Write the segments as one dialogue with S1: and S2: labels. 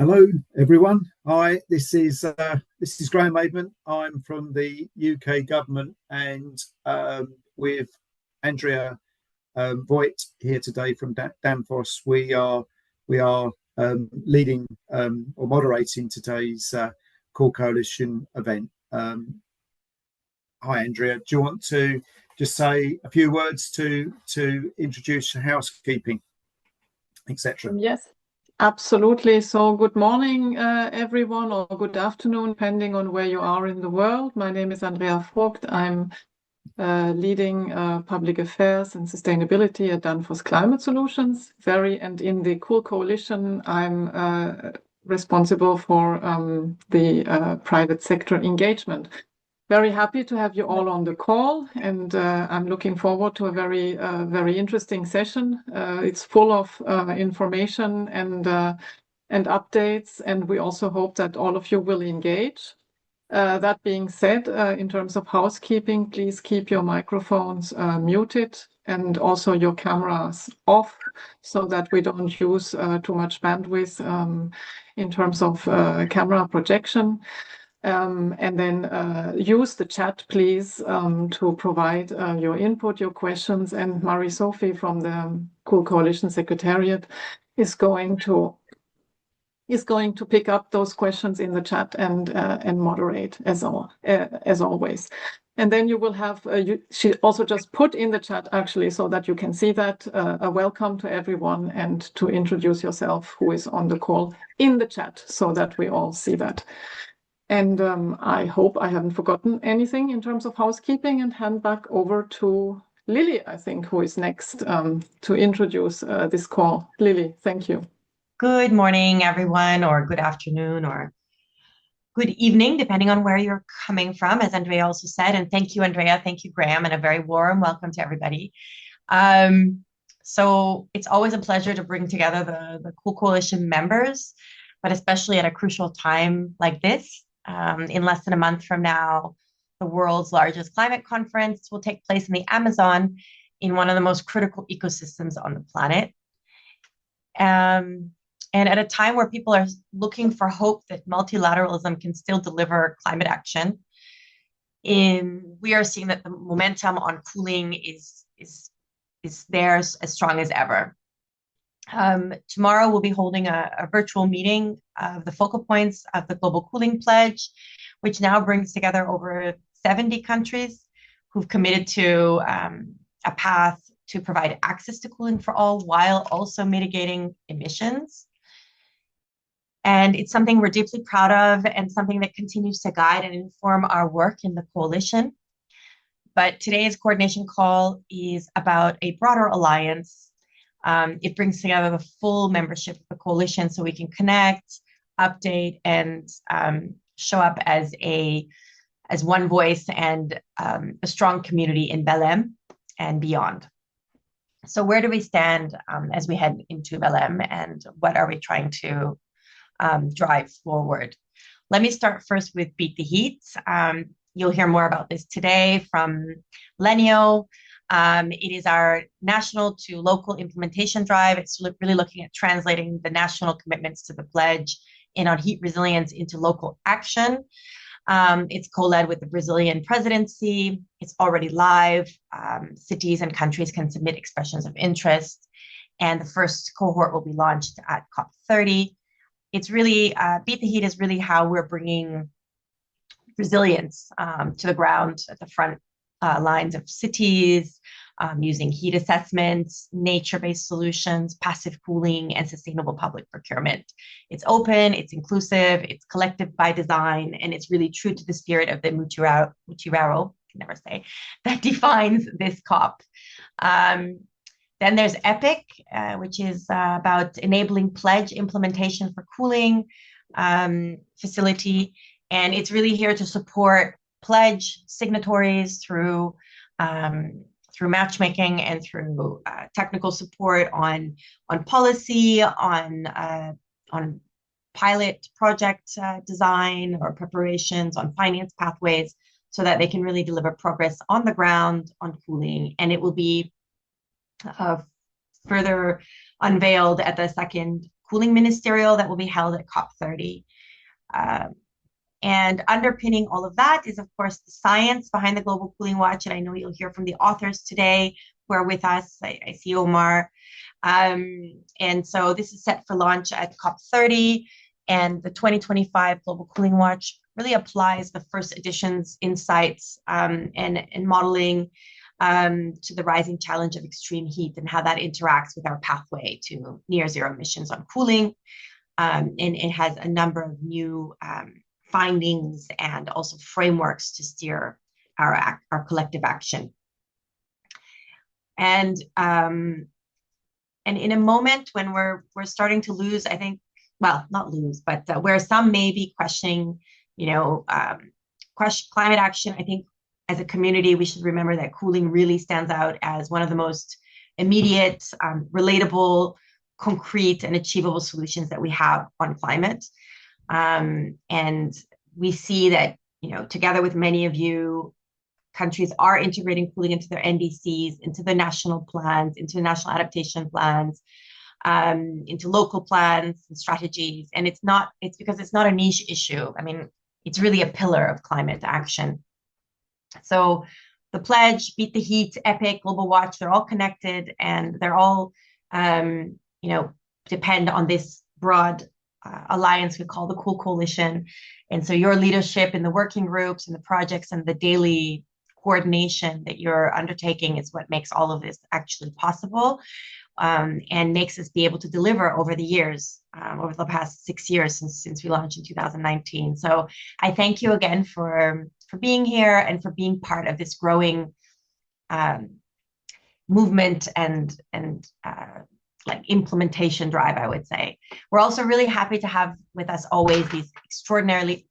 S1: Hello, everyone. Hi, this is Graham Maidment. I'm from the UK government, and with Andrea Voigt here today from Danfoss, we are leading or moderating today's Core Coalition event. Hi, Andrea. Do you want to just say a few words to introduce housekeeping, etc.?
S2: Yes, absolutely. So good morning, everyone, or good afternoon, depending on where you are in the world. My name is Andrea Vogt. I'm leading public affairs and sustainability at Danfoss Climate Solutions. And in the Cool Coalition, I'm responsible for the private sector engagement. Very happy to have you all on the call, and I'm looking forward to a very interesting session. It's full of information and updates, and we also hope that all of you will engage. That being said, in terms of housekeeping, please keep your microphones muted and also your cameras off, so that we don't use too much bandwidth in terms of camera projection. And then use the chat, please, to provide your input, your questions. And Marie-Sophie from the Cool Coalition Secretariat is going to pick up those questions in the chat and moderate as always. And then you will have, she also just put in the chat, actually, so that you can see that, a welcome to everyone, and to introduce yourself who is on the call in the chat, so that we all see that. And I hope I haven't forgotten anything in terms of housekeeping, and hand back over to Lily, I think, who is next to introduce this call. Lily, thank you.
S3: Good morning, everyone, or good afternoon, or good evening, depending on where you're coming from, as Andrea also said. And thank you, Andrea. Thank you, Graham, and a very warm welcome to everybody. So it's always a pleasure to bring together the Cool Coalition members, but especially at a crucial time like this. In less than a month from now, the world's largest climate conference will take place in the Amazon, in one of the most critical ecosystems on the planet. And at a time where people are looking for hope that multilateralism can still deliver climate action, we are seeing that the momentum on cooling is there as strong as ever. Tomorrow we'll be holding a virtual meeting of the focal points of the Global Cooling Pledge, which now brings together over 70 countries who've committed to a path to provide access to cooling for all, while also mitigating emissions. And it's something we're deeply proud of, and something that continues to guide and inform our work in the coalition. But today's coordination call is about a broader alliance. It brings together the full membership of the coalition, so we can connect, update, and show up as one voice and a strong community in Belém and beyond. So where do we stand as we head into Belém, and what are we trying to drive forward? Let me start first with Beat the Heat. You'll hear more about this today from Lenio. It is our national to local implementation drive. It's really looking at translating the national commitments to the pledge in on heat resilience into local action. It's co-led with the Brazilian presidency. It's already live. Cities and countries can submit expressions of interest, and the first cohort will be launched at COP30. It's really, Beat the Heat is really how we're bringing resilience to the ground at the front lines of cities, using heat assessments, nature-based solutions, passive cooling, and sustainable public procurement. It's open, it's inclusive, it's collective by design, and it's really true to the spirit of the Mutirao, I can never say, that defines this COP. Then there's EPIC, which is about enabling pledge implementation for cooling facility. And it's really here to support pledge signatories through matchmaking and through technical support on policy, on pilot project design or preparations, on finance pathways, so that they can really deliver progress on the ground on cooling. And it will be further unveiled at the second cooling ministerial that will be held at COP30. And underpinning all of that is, of course, the science behind the Global Cooling Watch. And I know you'll hear from the authors today who are with us. I see Omar. And so this is set for launch at COP30. And the 2025 Global Cooling Watch really applies the first edition's insights and modeling to the rising challenge of extreme heat and how that interacts with our pathway to near zero emissions on cooling. And it has a number of new findings and also frameworks to steer our collective action. And in a moment when we're starting to lose, I think, well, not lose, but where some may be questioning, climate action, I think as a community, we should remember that cooling really stands out as one of the most immediate, relatable, concrete, and achievable solutions that we have on climate. And we see that, together with many of you, countries are integrating cooling into their NDCs, into the national plans, into national adaptation plans, into local plans and strategies. And it's because it's not a niche issue. I mean, it's really a pillar of climate action. So the pledge, Beat the Heat, EPIC, Global Watch, they're all connected, and they're all, depend on this broad alliance we call the Cool Coalition. And so your leadership in the working groups and the projects and the daily coordination that you're undertaking is what makes all of this actually possible, and makes us be able to deliver over the years, over the past 6 years since we launched in 2019. So I thank you again for being here and for being part of this growing movement and like implementation drive, I would say. We're also really happy to have with us always these extraordinary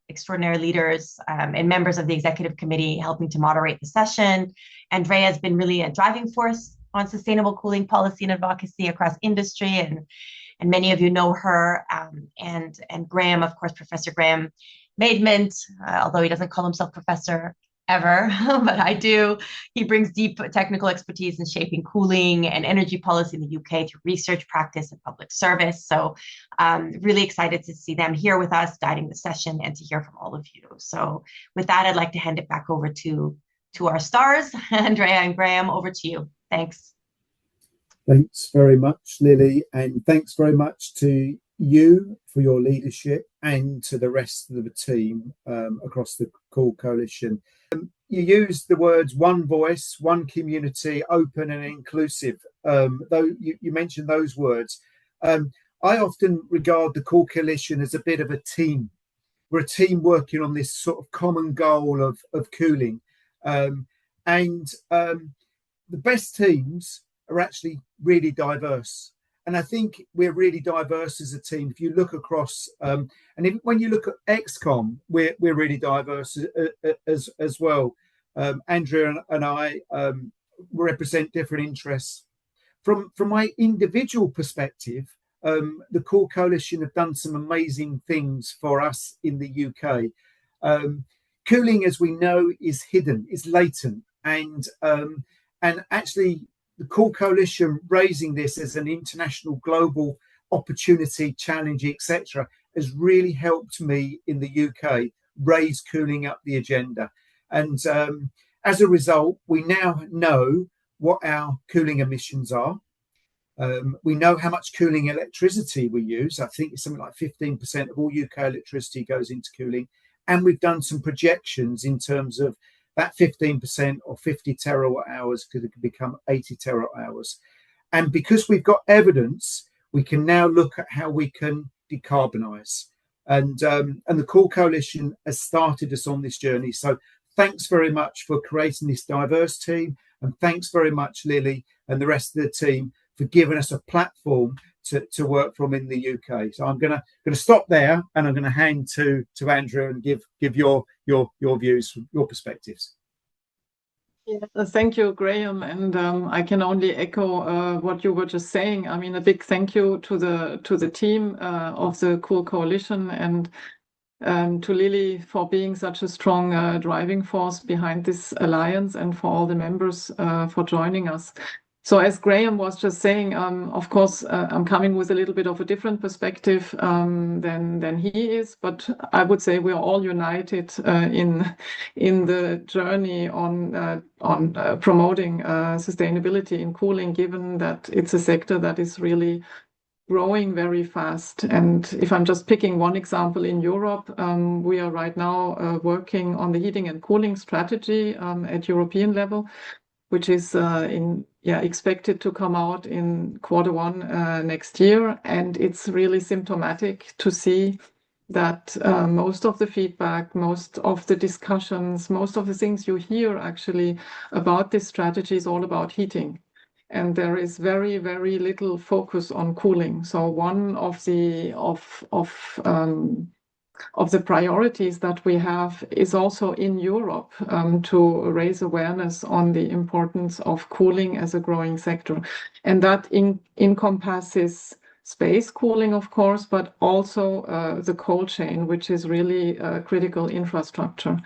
S3: leaders and members of the executive committee helping to moderate the session. Andrea has been really a driving force on sustainable cooling policy and advocacy across industry, and many of you know her, and Graham, of course, Professor Graham Maidment, although he doesn't call himself professor ever, but I do. He brings deep technical expertise in shaping cooling and energy policy in the UK through research, practice, and public service. So really excited to see them here with us, guiding the session, and to hear from all of you. So with that, I'd like to hand it back over to our stars. Andrea and Graham, over to you. Thanks.
S1: Thanks very much, Lily, and thanks very much to you for your leadership and to the rest of the team across the Cool Coalition. You used the words one voice, one community, open and inclusive. Though you mentioned those words, I often regard the Cool Coalition as a bit of a team. We're a team working on this sort of common goal of cooling. The best teams are actually really diverse. And I think we're really diverse as a team. If you look across, when you look at XCOM, we're really diverse as well. Andrea and I represent different interests. From my individual perspective, the Cool Coalition have done some amazing things for us in the UK. Cooling, as we know, is hidden, is latent, and actually the Cool Coalition raising this as an international global opportunity, challenge, etc., has really helped me in the UK raise cooling up the agenda. And as a result, we now know what our cooling emissions are. We know how much cooling electricity we use. I think it's something like 15% of all UK electricity goes into cooling. And we've done some projections in terms of that 15% or 50 terawatt hours could become 80 terawatt hours. And because we've got evidence, we can now look at how we can decarbonise. And the Cool Coalition has started us on this journey. So thanks very much for creating this diverse team. And thanks very much, Lily, and the rest of the team for giving us a platform to work from in the UK. So I'm going to stop there, and I'm going to hand to Andrea and give your views, your perspectives.
S2: Yeah, thank you, Graham, and I can only echo what you were just saying. I mean, a big thank you to the team of the Cool Coalition, and to Lily for being such a strong driving force behind this alliance, and for all the members for joining us. So as Graham was just saying, of course, I'm coming with a little bit of a different perspective than he is, but I would say we are all united in the journey on promoting sustainability in cooling, given that it's a sector that is really growing very fast. And if I'm just picking one example in Europe, we are right now working on the heating and cooling strategy at European level, which is expected to come out in Q1 next year. And it's really symptomatic to see that most of the feedback, most of the discussions, most of the things you hear actually about this strategy is all about heating. And there is very, very little focus on cooling. So one of the priorities that we have is also in Europe to raise awareness on the importance of cooling as a growing sector. And that encompasses space cooling, of course, but also the cold chain, which is really critical infrastructure.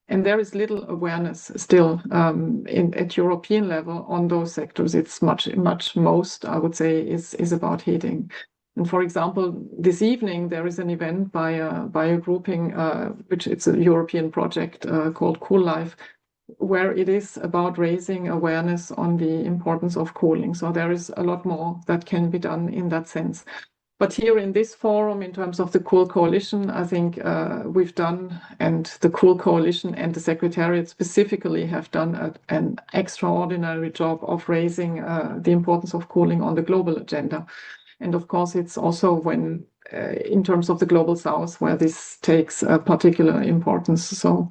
S2: And there is little awareness still at European level on those sectors. It's much most, I would say, is about heating. And for example, this evening there is an event by a grouping, which it's a European project called Cool Life, where it is about raising awareness on the importance of cooling. So there is a lot more that can be done in that sense. But here in this forum, in terms of the Cool Coalition, I think we've done, and the Cool Coalition and the Secretariat specifically have done an extraordinary job of raising the importance of cooling on the global agenda. And of course, it's also when, in terms of the Global South, where this takes a particular importance. So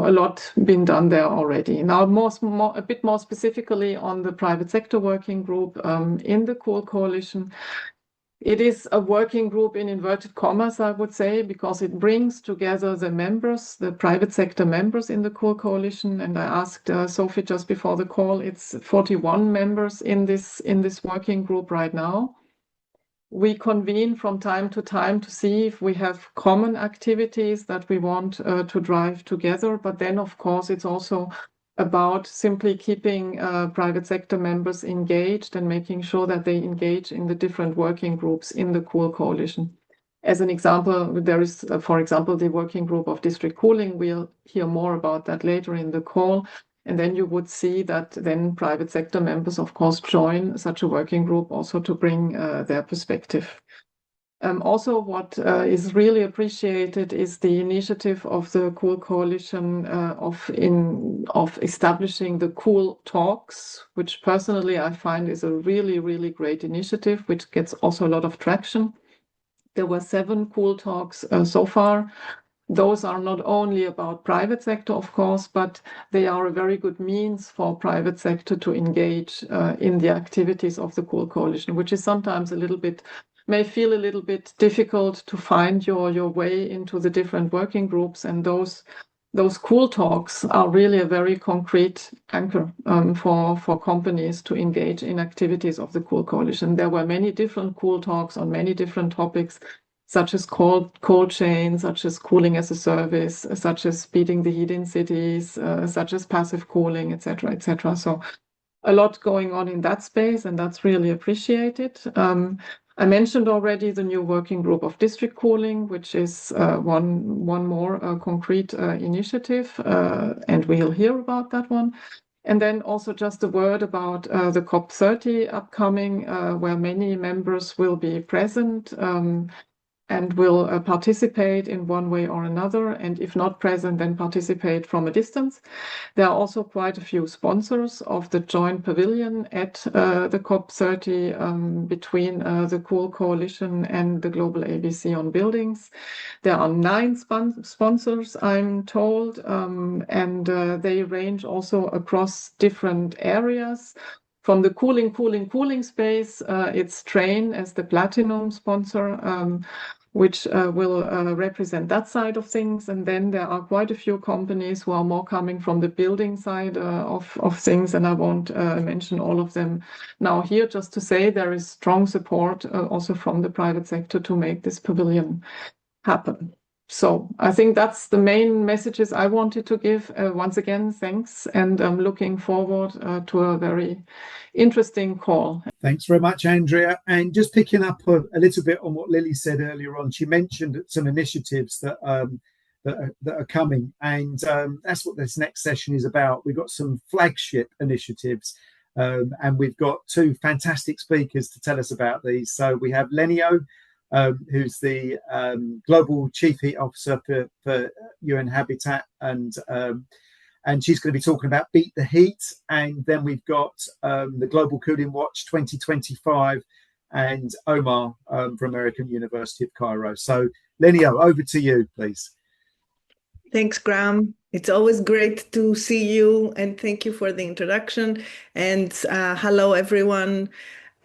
S2: a lot been done there already. Now, a bit more specifically on the private sector working group in the Cool Coalition. It is a working group in inverted commas, I would say, because it brings together the members, the private sector members in the Cool Coalition. And I asked Sophie just before the call, it's 41 members in this working group right now. We convene from time to time to see if we have common activities that we want to drive together. But then, of course, it's also about simply keeping private sector members engaged and making sure that they engage in the different working groups in the Cool Coalition. As an example, there is, for example, the working group of district cooling. We'll hear more about that later in the call. And then you would see that then private sector members, of course, join such a working group also to bring their perspective. Also, what is really appreciated is the initiative of the Cool Coalition of establishing the Cool Talks, which personally I find is a really, really great initiative, which gets also a lot of traction. There were 7 Cool Talks so far. Those are not only about private sector, of course, but they are a very good means for private sector to engage in the activities of the Cool Coalition, which is sometimes may feel a little bit difficult to find your way into the different working groups. And those Cool Talks are really a very concrete anchor for companies to engage in activities of the Cool Coalition. There were many different Cool Talks on many different topics, such as cold chain, such as cooling as a service, such as beating the heat in cities, such as passive cooling, etc., etc. So a lot going on in that space, and that's really appreciated. I mentioned already the new working group of district cooling, which is one more concrete initiative, and we'll hear about that one. And then also just a word about the COP30 upcoming, where many members will be present and will participate in one way or another, and if not present, then participate from a distance. There are also quite a few sponsors of the joint pavilion at the COP30 between the Cool Coalition and the Global ABC on Buildings. There are 9 sponsors, I'm told, and they range also across different areas. From the cooling space, it's Train as the platinum sponsor, which will represent that side of things. And then there are quite a few companies who are more coming from the building side of things, and I won't mention all of them now here, just to say there is strong support also from the private sector to make this pavilion happen. So I think that's the main messages I wanted to give. Once again, thanks, and I'm looking forward to a very interesting call.
S1: Thanks very much, Andrea. And just picking up a little bit on what Lily said earlier on, she mentioned some initiatives that are coming, and that's what this next session is about. We've got some flagship initiatives, and we've got two fantastic speakers to tell us about these. So we have Lenio, who's the Global Chief Heat Officer for UN Habitat, and she's going to be talking about Beat the Heat. And then we've got the Global Cooling Watch 2025 and Omar from American University of Cairo. So Lenio, over to you, please.
S4: Thanks, Graham. It's always great to see you, and thank you for the introduction. And hello, everyone.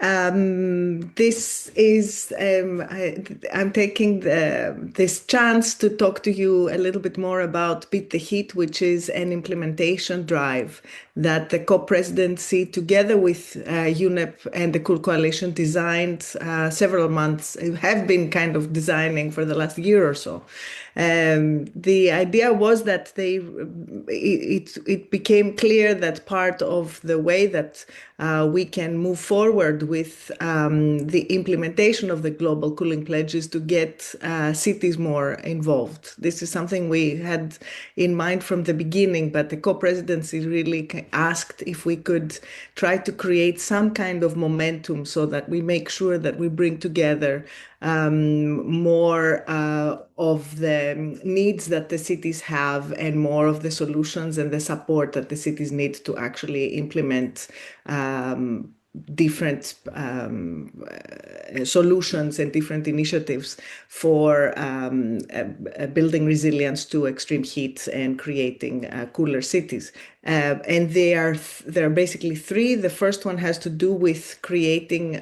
S4: This is I'm taking this chance to talk to you a little bit more about Beat the Heat, which is an implementation drive that the co-presidency, together with UNEP and the Cool Coalition, designed several months, have been kind of designing for the last year or so. The idea was that it became clear that part of the way that we can move forward with the implementation of the global cooling pledge is to get cities more involved. This is something we had in mind from the beginning, but the co-presidency really asked if we could try to create some kind of momentum so that we make sure that we bring together more of the needs that the cities have and more of the solutions and the support that the cities need to actually implement different solutions and different initiatives for building resilience to extreme heat and creating cooler cities. And there are basically three. The first one has to do with creating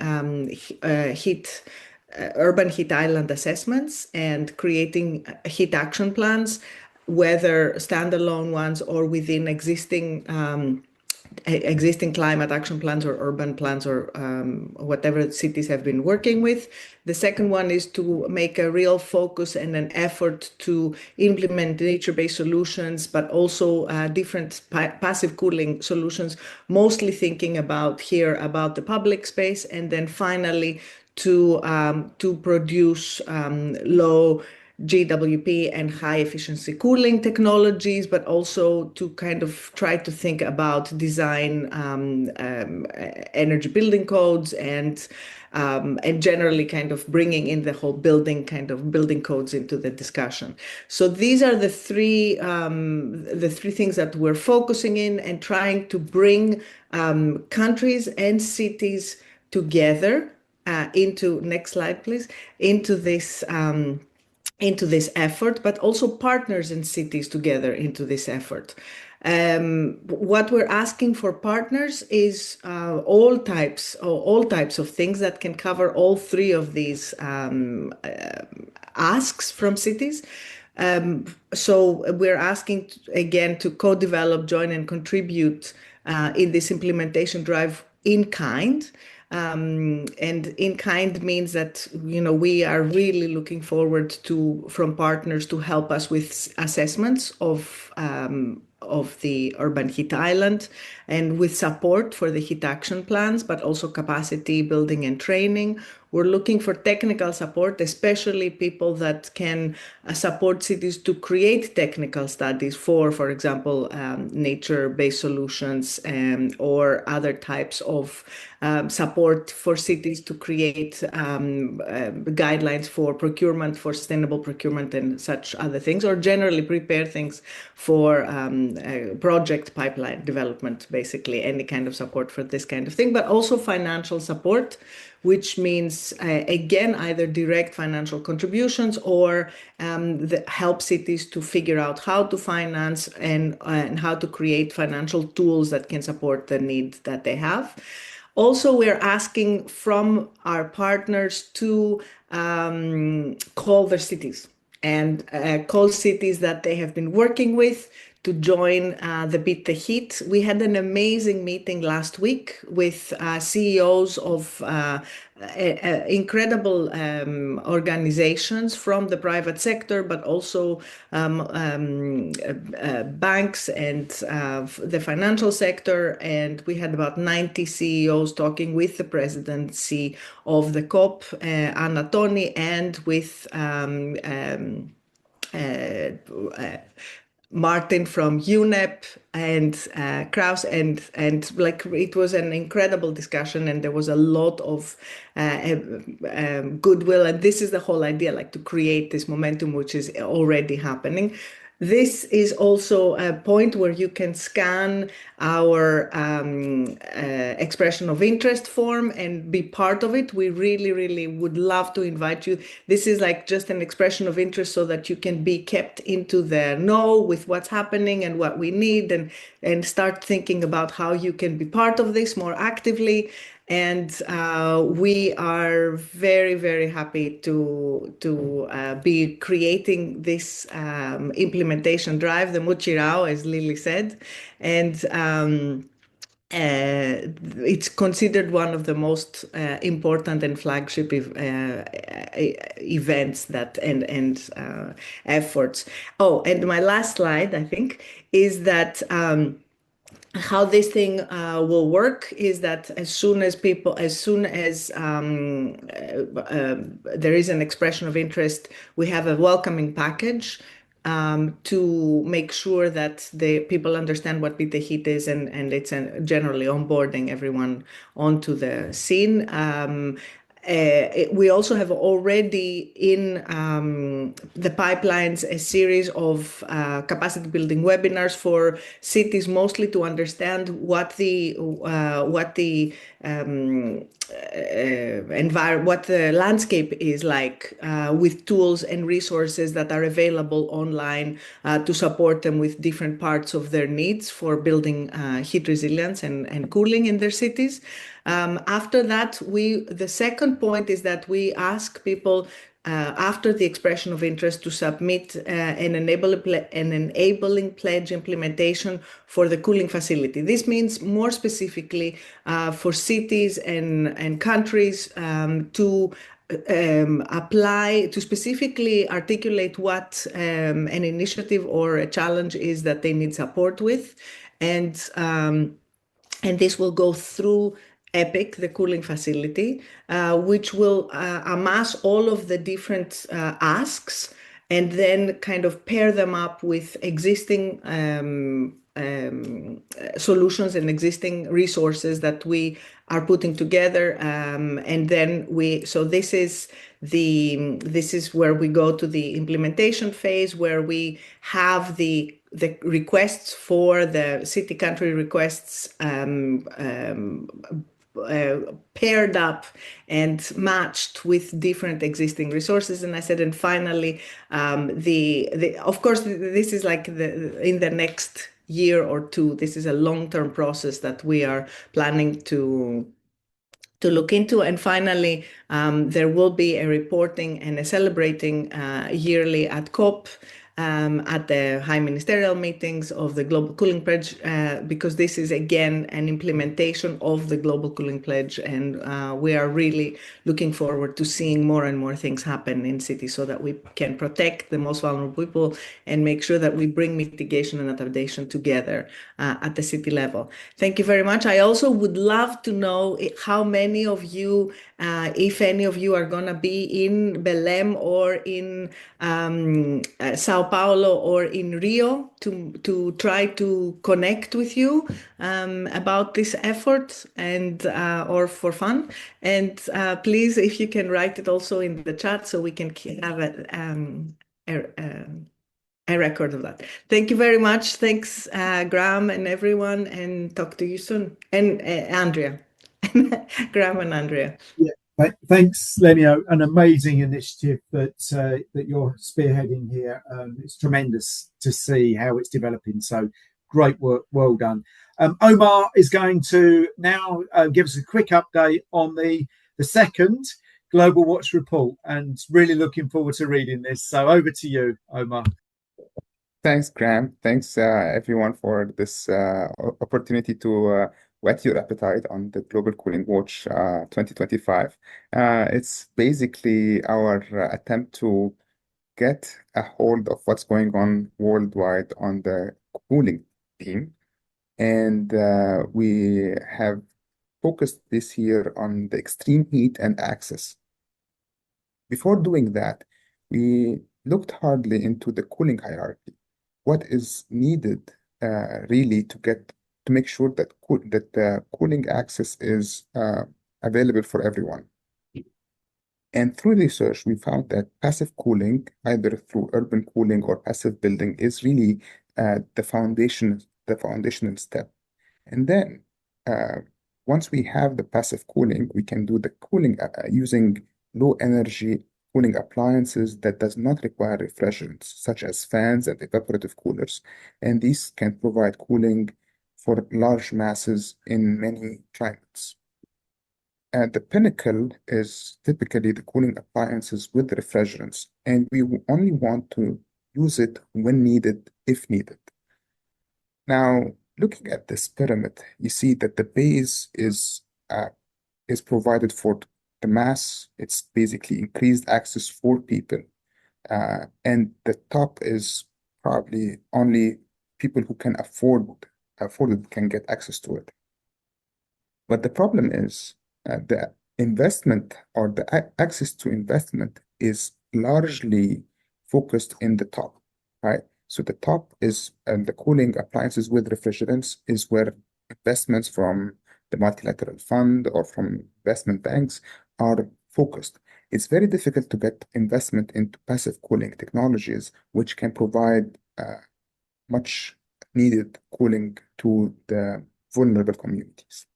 S4: urban heat island assessments and creating heat action plans, whether standalone ones or within existing climate action plans or urban plans or whatever cities have been working with. The second one is to make a real focus and an effort to implement nature-based solutions, but also different passive cooling solutions, mostly thinking about the public space, and then finally to produce low GWP and high efficiency cooling technologies, but also to kind of try to think about design energy building codes and generally kind of bringing in the whole building codes into the discussion. So these are the three things that we're focusing in and trying to bring countries and cities together into, next slide, please, into this effort, but also partners and cities together into this effort. What we're asking for partners is all types of things that can cover all three of these asks from cities. So we're asking again to co-develop, join, and contribute in this implementation drive in kind. And in kind means that, we are really looking forward from partners to help us with assessments of the urban heat island and with support for the heat action plans, but also capacity building and training. We're looking for technical support, especially people that can support cities to create technical studies for example, nature-based solutions or other types of support for cities to create guidelines for procurement, for sustainable procurement and such other things, or generally prepare things for project pipeline development, basically any kind of support for this kind of thing, but also financial support, which means, again, either direct financial contributions or help cities to figure out how to finance and how to create financial tools that can support the needs that they have. Also, we're asking from our partners to call their cities and call cities that they have been working with to join the Beat the Heat. We had an amazing meeting last week with CEOs of incredible organizations from the private sector, but also banks and the financial sector. And we had about 90 CEOs talking with the presidency of the COP, Anna Toni, and with Martin from UNEP and Kraus, and like it was an incredible discussion, and there was a lot of goodwill. And this is the whole idea, like to create this momentum, which is already happening. This is also a point where you can scan our expression of interest form and be part of it. We really, really would love to invite you. This is like just an expression of interest so that you can be kept into the know with what's happening and what we need, and start thinking about how you can be part of this more actively. And we are very, very happy to be creating this implementation drive, the Muchirao, as Lily said. And it's considered one of the most important and flagship events that and efforts. Oh, and my last slide, I think, is that how this thing will work is that as soon as there is an expression of interest, we have a welcoming package to make sure that the people understand what Beat the Heat is, and it's generally onboarding everyone onto the scene. We also have already in the pipelines a series of capacity building webinars for cities, mostly to understand what the landscape is like, with tools and resources that are available online to support them with different parts of their needs for building heat resilience and cooling in their cities. After that, the second point is that we ask people after the expression of interest to submit an enabling pledge implementation for the cooling facility. This means more specifically for cities and countries to apply, to specifically articulate what an initiative or a challenge is that they need support with. And this will go through EPIC, the cooling facility, which will amass all of the different asks and then kind of pair them up with existing solutions and existing resources that we are putting together. And then this is where we go to the implementation phase, where we have the requests for the city country requests paired up and matched with different existing resources. And I said, and finally, of course, this is like in the next year or two. This is a long-term process that we are planning to look into. And finally, there will be a reporting and a celebrating yearly at COP, at the high ministerial meetings of the Global Cooling Pledge, because this is again an implementation of the Global Cooling Pledge, and we are really looking forward to seeing more and more things happen in cities so that we can protect the most vulnerable people and make sure that we bring mitigation and adaptation together at the city level. Thank you very much. I also would love to know how many of you, if any of you, are going to be in Belém or in Sao Paulo or in Rio to try to connect with you about this effort and or for fun. And please, if you can write it also in the chat so we can have a record of that. Thank you very much. Thanks, Graham and everyone, and talk to you soon. And Andrea, Graham and Andrea.
S1: Yeah. Thanks, Lenio. An amazing initiative that you're spearheading here. It's tremendous to see how it's developing. So great work, well done. Omar is going to now give us a quick update on the second Global Watch report, and really looking forward to reading this. So over to you, Omar.
S5: Thanks, Graham. Thanks, everyone, for this opportunity to whet your appetite on the Global Cooling Watch 2025. It's basically our attempt to get a hold of what's going on worldwide on the cooling theme. And we have focused this year on the extreme heat and access. Before doing that, we looked hardly into the cooling hierarchy. What is needed really to make sure that the cooling access is available for everyone. And through research, we found that passive cooling, either through urban cooling or passive building, is really the foundational step. And then once we have the passive cooling, we can do the cooling using low energy cooling appliances that does not require refrigerants, such as fans and evaporative coolers. And these can provide cooling for large masses in many climates. And the pinnacle is typically the cooling appliances with refrigerants, and we only want to use it when needed, if needed. Now, looking at this pyramid, you see that the base is provided for the mass. It's basically increased access for people, and the top is probably only people who can afford it can get access to it. But the problem is the investment or the access to investment is largely focused in the top, right? So the top is the cooling appliances with refrigerants is where investments from the multilateral fund or from investment banks are focused. It's very difficult to get investment into passive cooling technologies, which can provide much needed cooling to the vulnerable communities.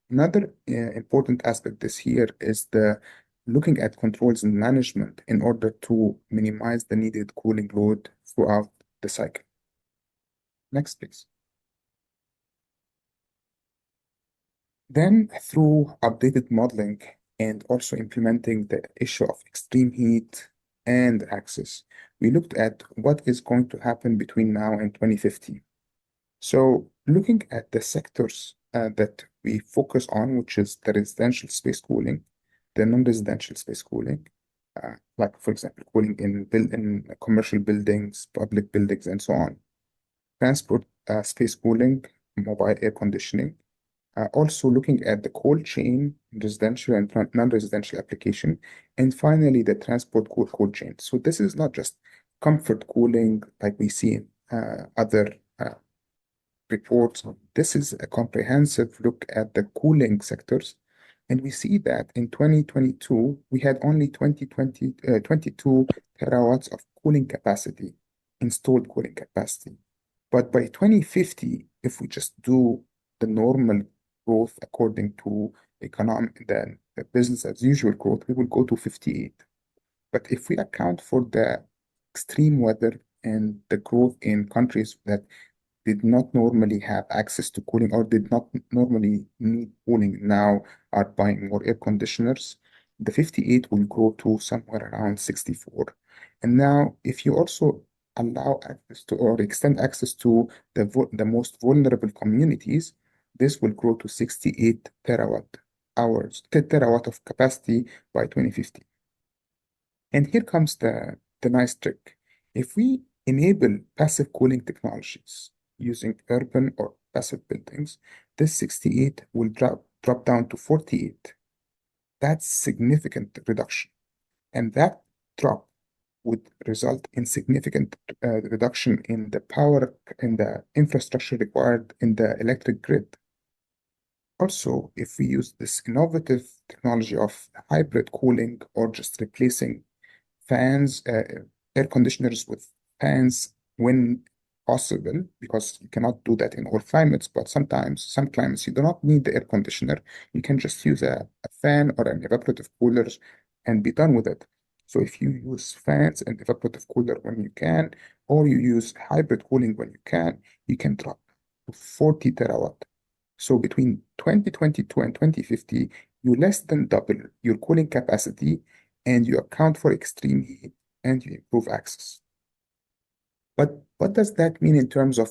S5: Another important aspect this year is the looking at controls and management in order to minimize the needed cooling load throughout the cycle. Next, please. Then, through updated modeling and also implementing the issue of extreme heat and access, we looked at what is going to happen between now and 2050. So, looking at the sectors that we focus on, which is the residential space cooling, the non-residential space cooling, like, for example, cooling in commercial buildings, public buildings, and so on. Transport space cooling, mobile air conditioning. Also looking at the cold chain, residential and non-residential application. And finally, the transport cold chain. So this is not just comfort cooling like we see in other reports. This is a comprehensive look at the cooling sectors. And we see that in 2022, we had only 22 terawatts of cooling capacity, installed cooling capacity. But by 2050, if we just do the normal growth according to the business as usual growth, we will go to 58. But if we account for the extreme weather and the growth in countries that did not normally have access to cooling or did not normally need cooling now are buying more air conditioners, the 58 will grow to somewhere around 64. And now, if you also allow access to or extend access to the most vulnerable communities, this will grow to 68 terawatt hours, 10 terawatt of capacity by 2050. And here comes the nice trick. If we enable passive cooling technologies using urban or passive buildings, this 68 will drop down to 48. That's significant reduction. And that drop would result in significant reduction in the power and the infrastructure required in the electric grid. Also, if we use this innovative technology of hybrid cooling or just replacing fans, air conditioners with fans when possible, because you cannot do that in all climates, but sometimes, some climates, you do not need the air conditioner. You can just use a fan or an evaporative cooler and be done with it. So if you use fans and evaporative cooler when you can, or you use hybrid cooling when you can drop to 40 terawatt. So between 2022 and 2050, you less than double your cooling capacity and you account for extreme heat and you improve access. But What does that mean in terms of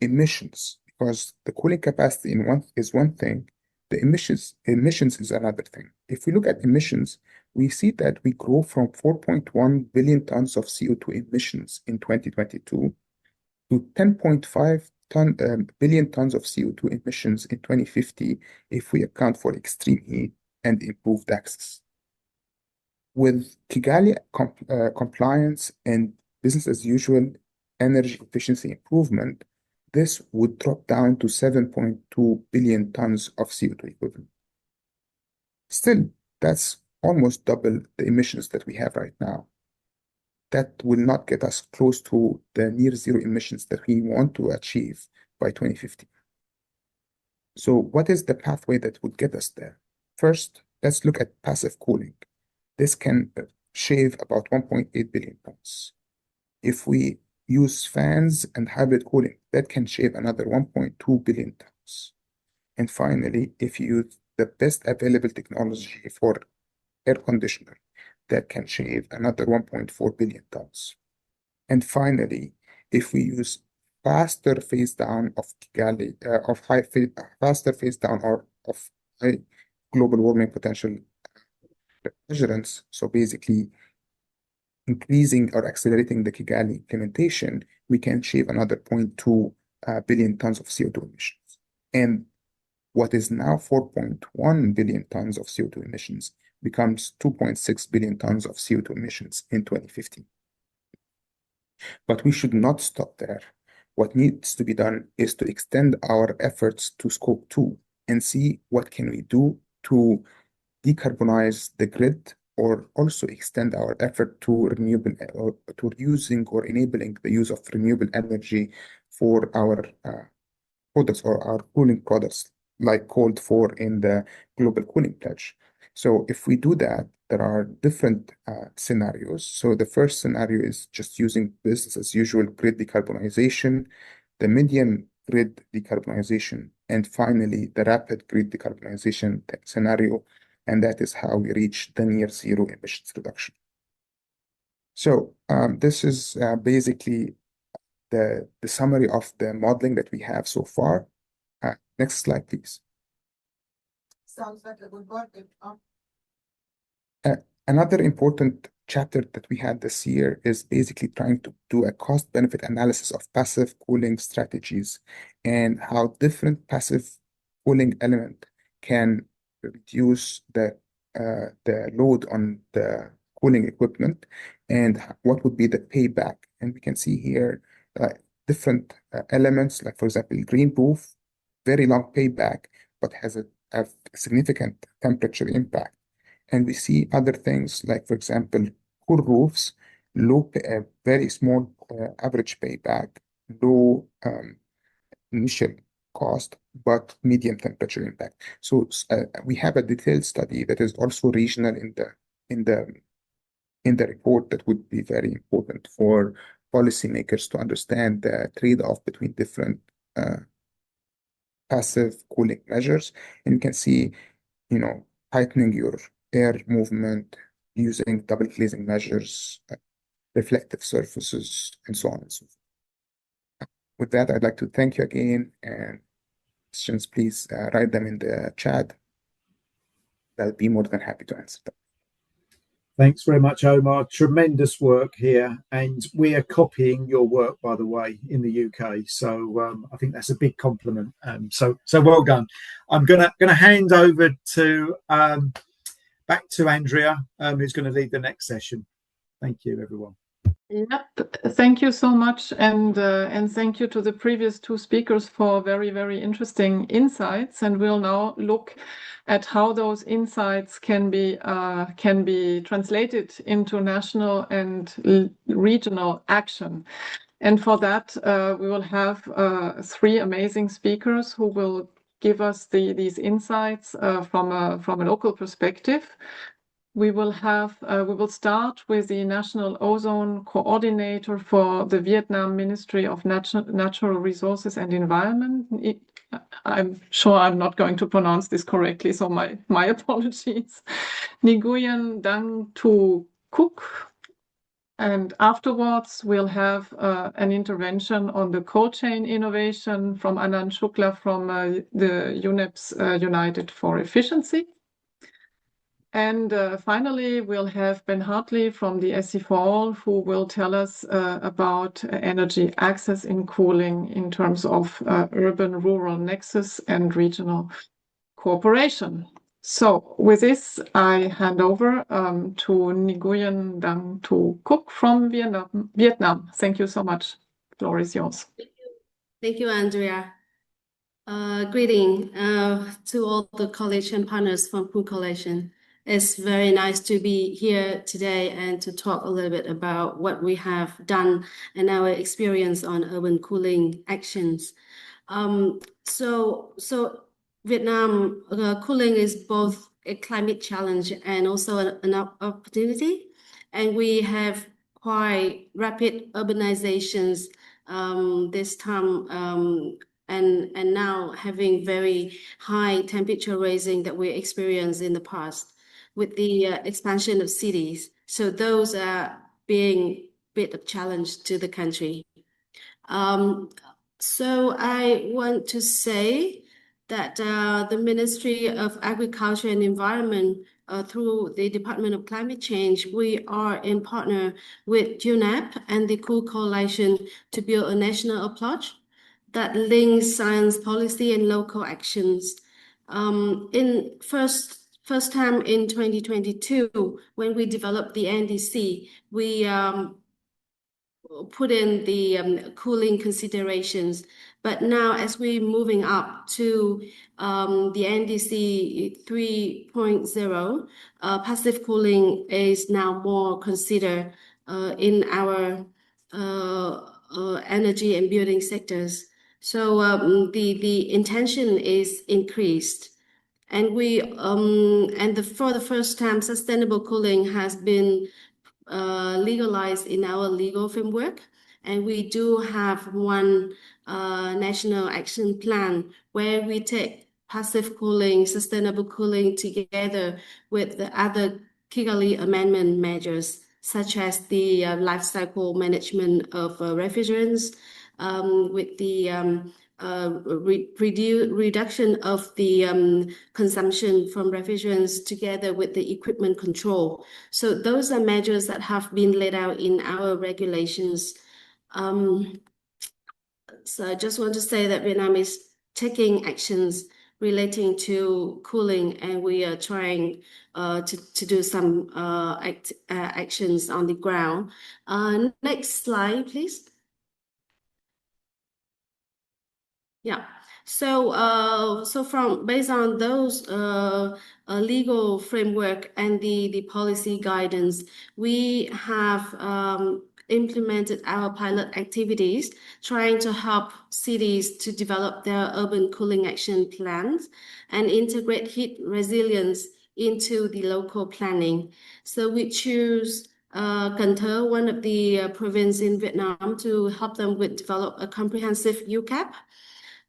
S5: emissions? Because the cooling capacity is one thing, the emissions is another thing. If we look at emissions, we see that we grow from 4.1 billion tons of CO2 emissions in 2022 to 10.5 billion tons of CO2 emissions in 2050 if we account for extreme heat and improved access. With Kigali compliance and business as usual energy efficiency improvement, this would drop down to 7.2 billion tons of CO2 equivalent. Still, that's almost double the emissions that we have right now. That will not get us close to the near zero emissions that we want to achieve by 2050. So what is the pathway that would get us there? First, let's look at passive cooling. This can shave about 1.8 billion tons. If we use fans and hybrid cooling, that can shave another 1.2 billion tons. And finally, if you use the best available technology for air conditioner, that can shave another 1.4 billion tons. And finally, if we use faster phase down of Kigali, faster phase down of high global warming potential measurements, so basically increasing or accelerating the Kigali implementation, we can shave another 0.2 billion tons of CO2 emissions. And what is now 4.1 billion tons of CO2 emissions becomes 2.6 billion tons of CO2 emissions in 2050. But we should not stop there. What needs to be done is to extend our efforts to scope 2 and see what can we do to decarbonize the grid, or also extend our effort to renewable, or to using or enabling the use of renewable energy for our products or our cooling products, like called for in the Global Cooling Pledge. So if we do that, there are different scenarios. So the first scenario is just using business as usual grid decarbonization, the medium grid decarbonization, and finally the rapid grid decarbonization scenario. And that is how we reach the near zero emissions reduction. So this is basically the summary of the modeling that we have so far. Next slide, please.
S4: Sounds like a good work.
S5: Another important chapter that we had this year is basically trying to do a cost-benefit analysis of passive cooling strategies and how different passive cooling element can reduce the load on the cooling equipment and what would be the payback. And we can see here different elements, like for example, green roof, very long payback, but has a significant temperature impact. And we see other things like, for example, cool roofs, very small average payback, low initial cost, but medium temperature impact. So we have a detailed study that is also regional in the report that would be very important for policymakers to understand the trade-off between different passive cooling measures. And you can see, tightening your air movement using double glazing measures, reflective surfaces, and so on and so forth. With that, I'd like to thank you again, and questions, please write them in the chat. I'll be more than happy to answer them.
S1: Thanks very much, Omar. Tremendous work here, and we are copying your work, by the way, in the UK. So I think that's a big compliment. So well done. I'm gonna hand over to back to Andrea, who's going to lead the next session. Thank you, everyone.
S2: Yep, thank you so much, and thank you to the previous two speakers for very, very interesting insights. And we'll now look at how those insights can be translated into national and regional action. And for that, we will have three amazing speakers who will give us these insights from a local perspective. We will start with the National Ozone Coordinator for the Vietnam Ministry of Natural Resources and Environment. I'm sure I'm not going to pronounce this correctly, so my apologies. Nguyen Dang Tu Cook. And afterwards, we'll have an intervention on the cold chain innovation from Anand Shukla from the UNEP's United for Efficiency. And finally, we'll have Ben Hartley from the SC4All, who will tell us about energy access in cooling in terms of urban-rural nexus and regional cooperation. So with this, I hand over to Nguyen Dang Tu Cook from Vietnam. Thank you so much. The floor is yours.
S6: Thank you, Andrea. Greeting to all the college and partners from Pool Coalition. It's very nice to be here today and to talk a little bit about what we have done and our experience on urban cooling actions. So Vietnam cooling is both a climate challenge and also an opportunity, and we have quite rapid urbanizations this time, and now having very high temperature rising that we experienced in the past with the expansion of cities. So those are being a bit of challenge to the country. So I want to say that the Ministry of Agriculture and Environment, through the Department of Climate Change, we are in partner with UNEP and the Cool Coalition to build a national approach that links science policy and local actions. In first time in 2022, when we developed the NDC, we put in the cooling considerations. But now, as we're moving up to the NDC 3.0, passive cooling is now more considered in our energy and building sectors. So the intention is increased. And for the first time, sustainable cooling has been legalized in our legal framework, and we do have one national action plan where we take passive cooling, sustainable cooling together with the other Kigali Amendment measures, such as the life cycle management of refrigerants, with the reduction of the consumption from refrigerants together with the equipment control. So those are measures that have been laid out in our regulations. So I just want to say that Vietnam is taking actions relating to cooling, and we are trying to do some actions on the ground. Next slide, please. Yeah. So based on those legal framework and the policy guidance, we have implemented our pilot activities, trying to help cities to develop their urban cooling action plans and integrate heat resilience into the local planning. So we choose Cần Thơ, one of the provinces in Vietnam, to help them with develop a comprehensive UCAP.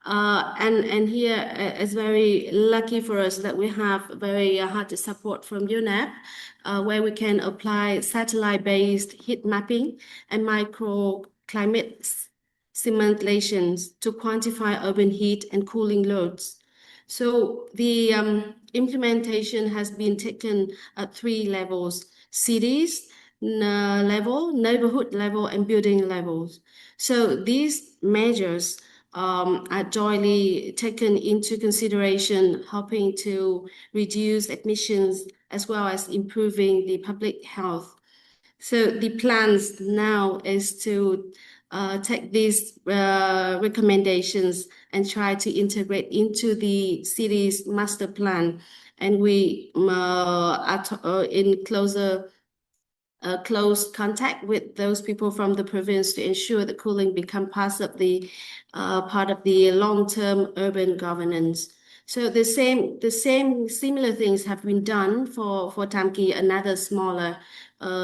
S6: And here it's very lucky for us that we have very hard support from UNEP, where we can apply satellite-based heat mapping and microclimate simulations to quantify urban heat and cooling loads. So the implementation has been taken at 3 levels: cities level, neighborhood level, and building levels. So these measures are jointly taken into consideration, helping to reduce emissions as well as improving the public health. So the plans now is to take these recommendations and try to integrate into the city's master plan. And we are in close contact with those people from the province to ensure that cooling become part of the long-term urban governance. So the same similar things have been done for Tam Kỳ, another smaller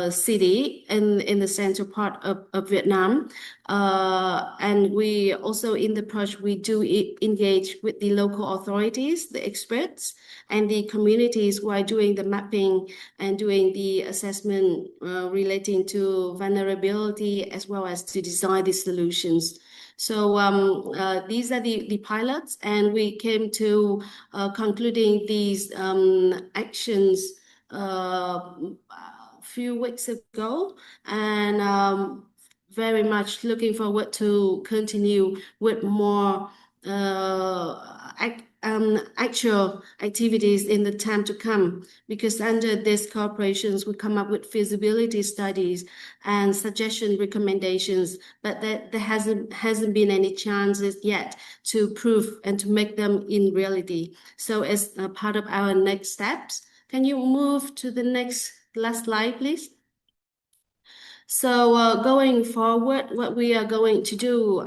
S6: city in the central part of Vietnam. And we also in the project we do engage with the local authorities, the experts, and the communities while doing the mapping and doing the assessment relating to vulnerability as well as to design the solutions. So these are the pilots, and we came to concluding these actions a few weeks ago, and very much looking forward to continue with more actual activities in the time to come, because under these cooperations we come up with feasibility studies and suggestion recommendations, but there hasn't been any chances yet to prove and to make them in reality. So as a part of our next steps, can you move to the last slide, please? So going forward, what we are going to do,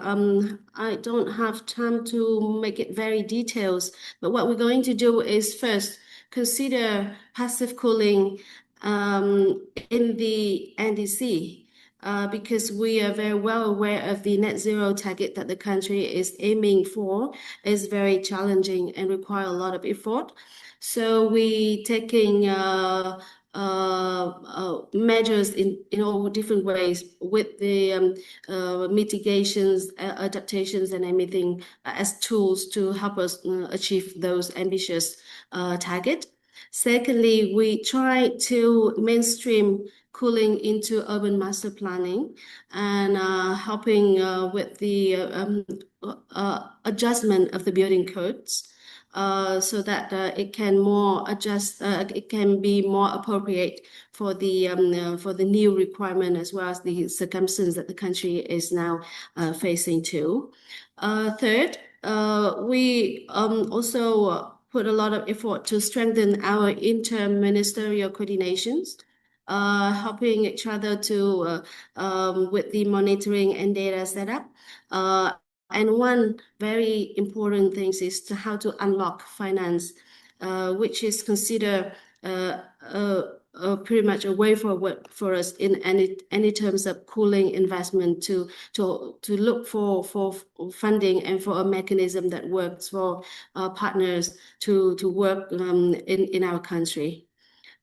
S6: I don't have time to make it very details, but what we're going to do is first consider passive cooling in the NDC. Because we are very well aware of the net zero target that the country is aiming for is very challenging and require a lot of effort. So we taking measures in all different ways with the mitigations, adaptations, and everything as tools to help us achieve those ambitious targets. Secondly, we try to mainstream cooling into urban master planning and helping with the adjustment of the building codes. So that it can it can be more appropriate for the new requirement as well as the circumstances that the country is now facing too. Third, we also put a lot of effort to strengthen our interministerial coordinations, helping each other to with the monitoring and data setup. And one very important thing is how to unlock finance, which is considered pretty much a way forward for us in any terms of cooling investment to look for funding and for a mechanism that works for partners to work in our country.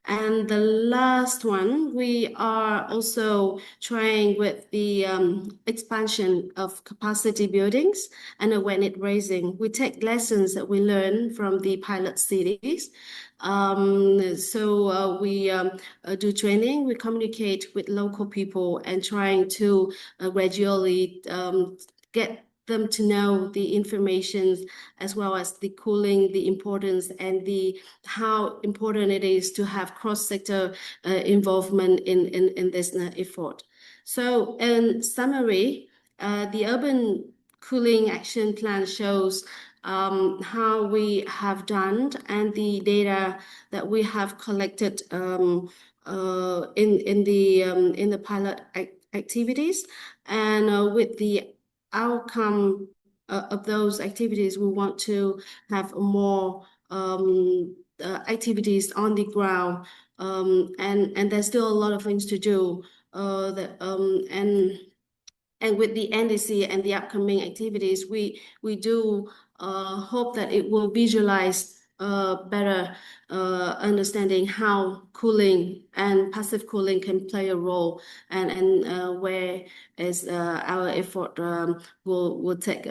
S6: And the last one, we are also trying with the expansion of capacity buildings and awareness raising. We take lessons that we learn from the pilot cities. So we do training, we communicate with local people and trying to gradually get them to know the information as well as the cooling, the importance, and how important it is to have cross-sector involvement in this effort. So in summary, the urban cooling action plan shows how we have done and the data that we have collected in the pilot activities, and with the outcome of those activities, we want to have more activities on the ground, and there's still a lot of things to do. And with the NDC and the upcoming activities, we do hope that it will visualize better understanding how cooling and passive cooling can play a role, and where is our effort will take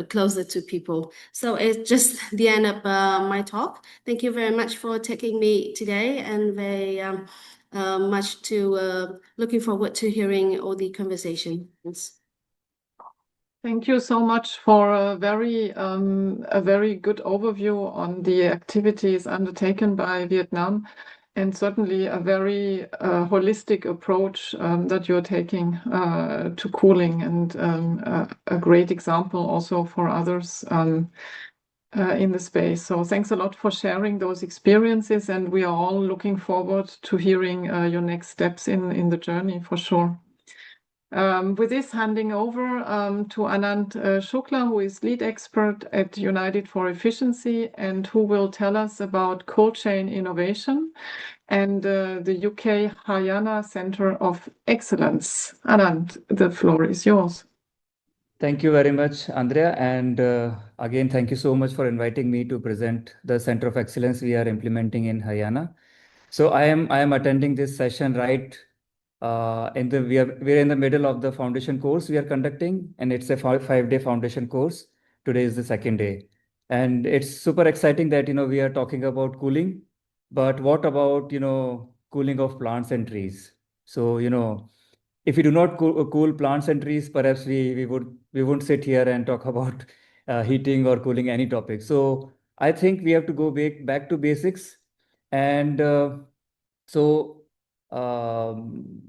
S6: closer to people. So it's just the end of my talk. Thank you very much for taking me today, and very much to looking forward to hearing all the conversations.
S2: Thank you so much for a very good overview on the activities undertaken by Vietnam, and certainly a very holistic approach that you're taking to cooling, and a great example also for others in the space. So thanks a lot for sharing those experiences, and we are all looking forward to hearing your next steps in the journey for sure. With this, handing over to Anand Shukla, who is lead expert at United for Efficiency and who will tell us about cold chain innovation and the UK Haryana Centre of Excellence. Anand, the floor is yours.
S7: Thank you very much, Andrea. And again, thank you so much for inviting me to present the Center of Excellence we are implementing in Haryana. So I am attending this session right we're in the middle of the foundation course we are conducting, and it's a 5-day foundation course. Today is the second day, and it's super exciting that we are talking about cooling. But what about cooling of plants and trees? So if we do not cool plants and trees, perhaps we wouldn't sit here and talk about heating or cooling any topic. So I think we have to go back to basics, and so um,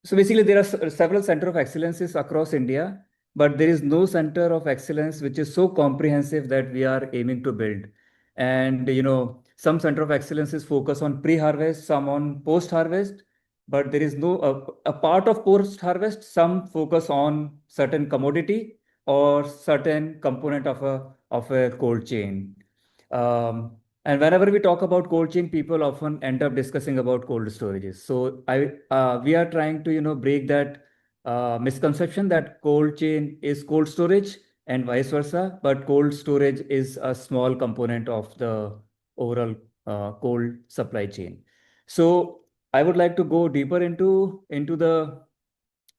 S7: so basically, there are several center of excellences across India, but there is no center of excellence which is so comprehensive that we are aiming to build. And some center of excellences focus on pre-harvest, some on post-harvest, but there is no a part of post-harvest. Some focus on certain commodity or certain component of a cold chain. And whenever we talk about cold chain, people often end up discussing about cold storages. So we are trying to break that misconception that cold chain is cold storage and vice versa, but cold storage is a small component of the overall cold supply chain. So I would like to go deeper into the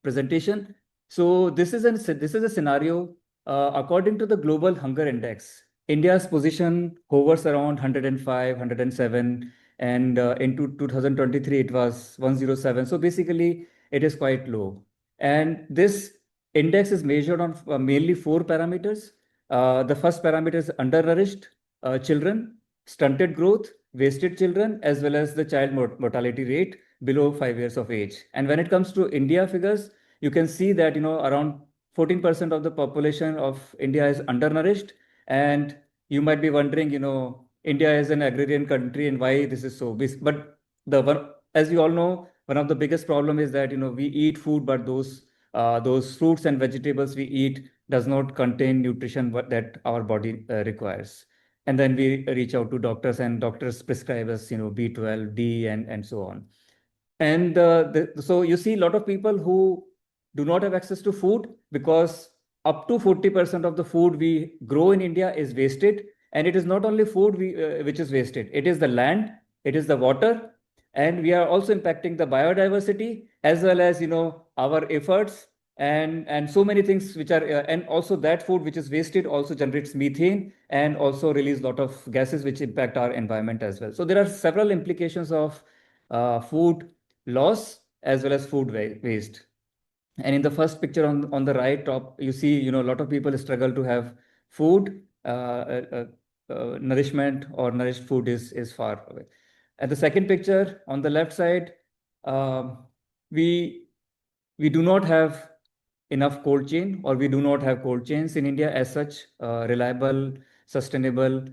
S7: presentation. So this is a scenario according to the Global Hunger Index. India's position hovers around 105, 107, and into 2023 it was 107. So basically, it is quite low. And this index is measured on mainly 4 parameters. The first parameter is undernourished children, stunted growth, wasted children, as well as the child mortality rate below 5 years of age. And when it comes to India figures, you can see that around 14% of the population of India is undernourished. And you might be wondering, India is an agrarian country and why this is so. But as you all know, one of the biggest problem is that we eat food, but those fruits and vegetables we eat does not contain nutrition that our body requires. And then we reach out to doctors, and doctors prescribe us B12, D, and so on. And so you see a lot of people who do not have access to food because up to 40% of the food we grow in India is wasted. And it is not only food which is wasted, it is the land, it is the water, and we are also impacting the biodiversity as well as our efforts and so many things which are and also that food which is wasted also generates methane and also release a lot of gases which impact our environment as well. So there are several implications of food loss as well as food waste. And in the first picture on the right top, you see, a lot of people struggle to have food. Nourishment or nourished food is far away. At the second picture on the left side, we do not have enough cold chain, or we do not have cold chains in India as such, reliable, sustainable,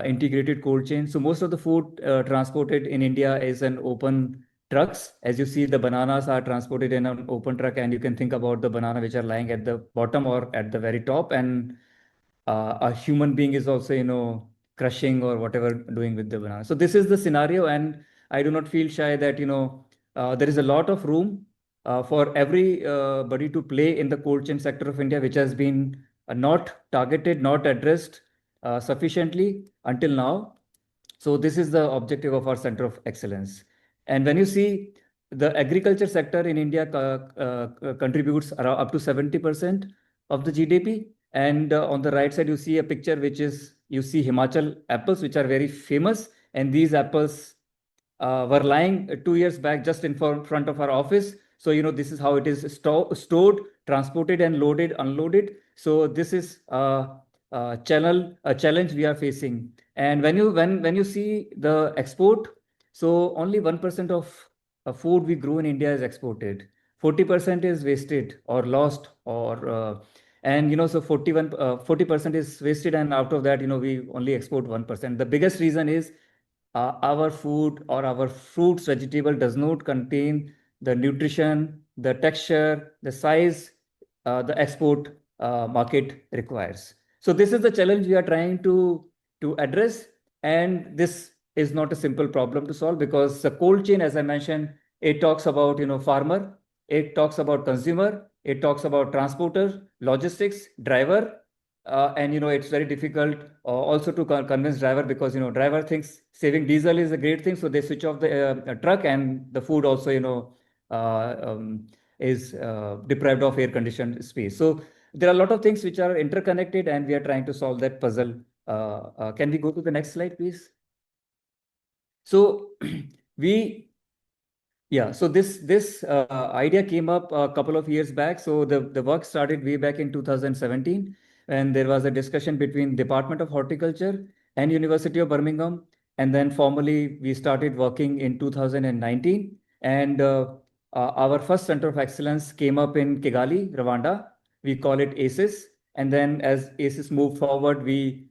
S7: integrated cold chain. So most of the food transported in India is an open trucks. As you see, the bananas are transported in an open truck, and you can think about the banana which are lying at the bottom or at the very top, and a human being is also crushing or whatever doing with the banana. So this is the scenario, and I do not feel shy that there is a lot of room for everybody to play in the cold chain sector of India, which has been not targeted, not addressed sufficiently until now. So this is the objective of our Center of Excellence. And when you see the agriculture sector in India contributes around up to 70% of the GDP. And on the right side, you see a picture you see Himachal apples, which are very famous. And these apples were lying 2 years back just in front of our office. So, this is how it is stored, transported, and loaded, unloaded. So this is a challenge we are facing. And when you see the export, so only 1% of food we grow in India is exported. 40% is wasted or lost, or and so 40% is wasted, and out of that we only export 1%. The biggest reason is our food or our fruits, vegetable does not contain the nutrition, the texture, the size, the export market requires. So this is the challenge we are trying to address, and this is not a simple problem to solve, because the cold chain, as I mentioned, it talks about farmer, it talks about consumer, it talks about transporter, logistics, driver, and it's very difficult also to convince driver, because driver thinks saving diesel is a great thing, so they switch off the truck, and the food also is deprived of air conditioned space. So there are a lot of things which are interconnected, and we are trying to solve that puzzle. Can we go to the next slide, please? So so this idea came up a couple of years back. So the work started way back in 2017, and there was a discussion between Department of Horticulture and University of Birmingham, and then formally we started working in 2019, and our first center of excellence came up in Kigali, Rwanda. We call it ACES, and then as ACES moved forward, we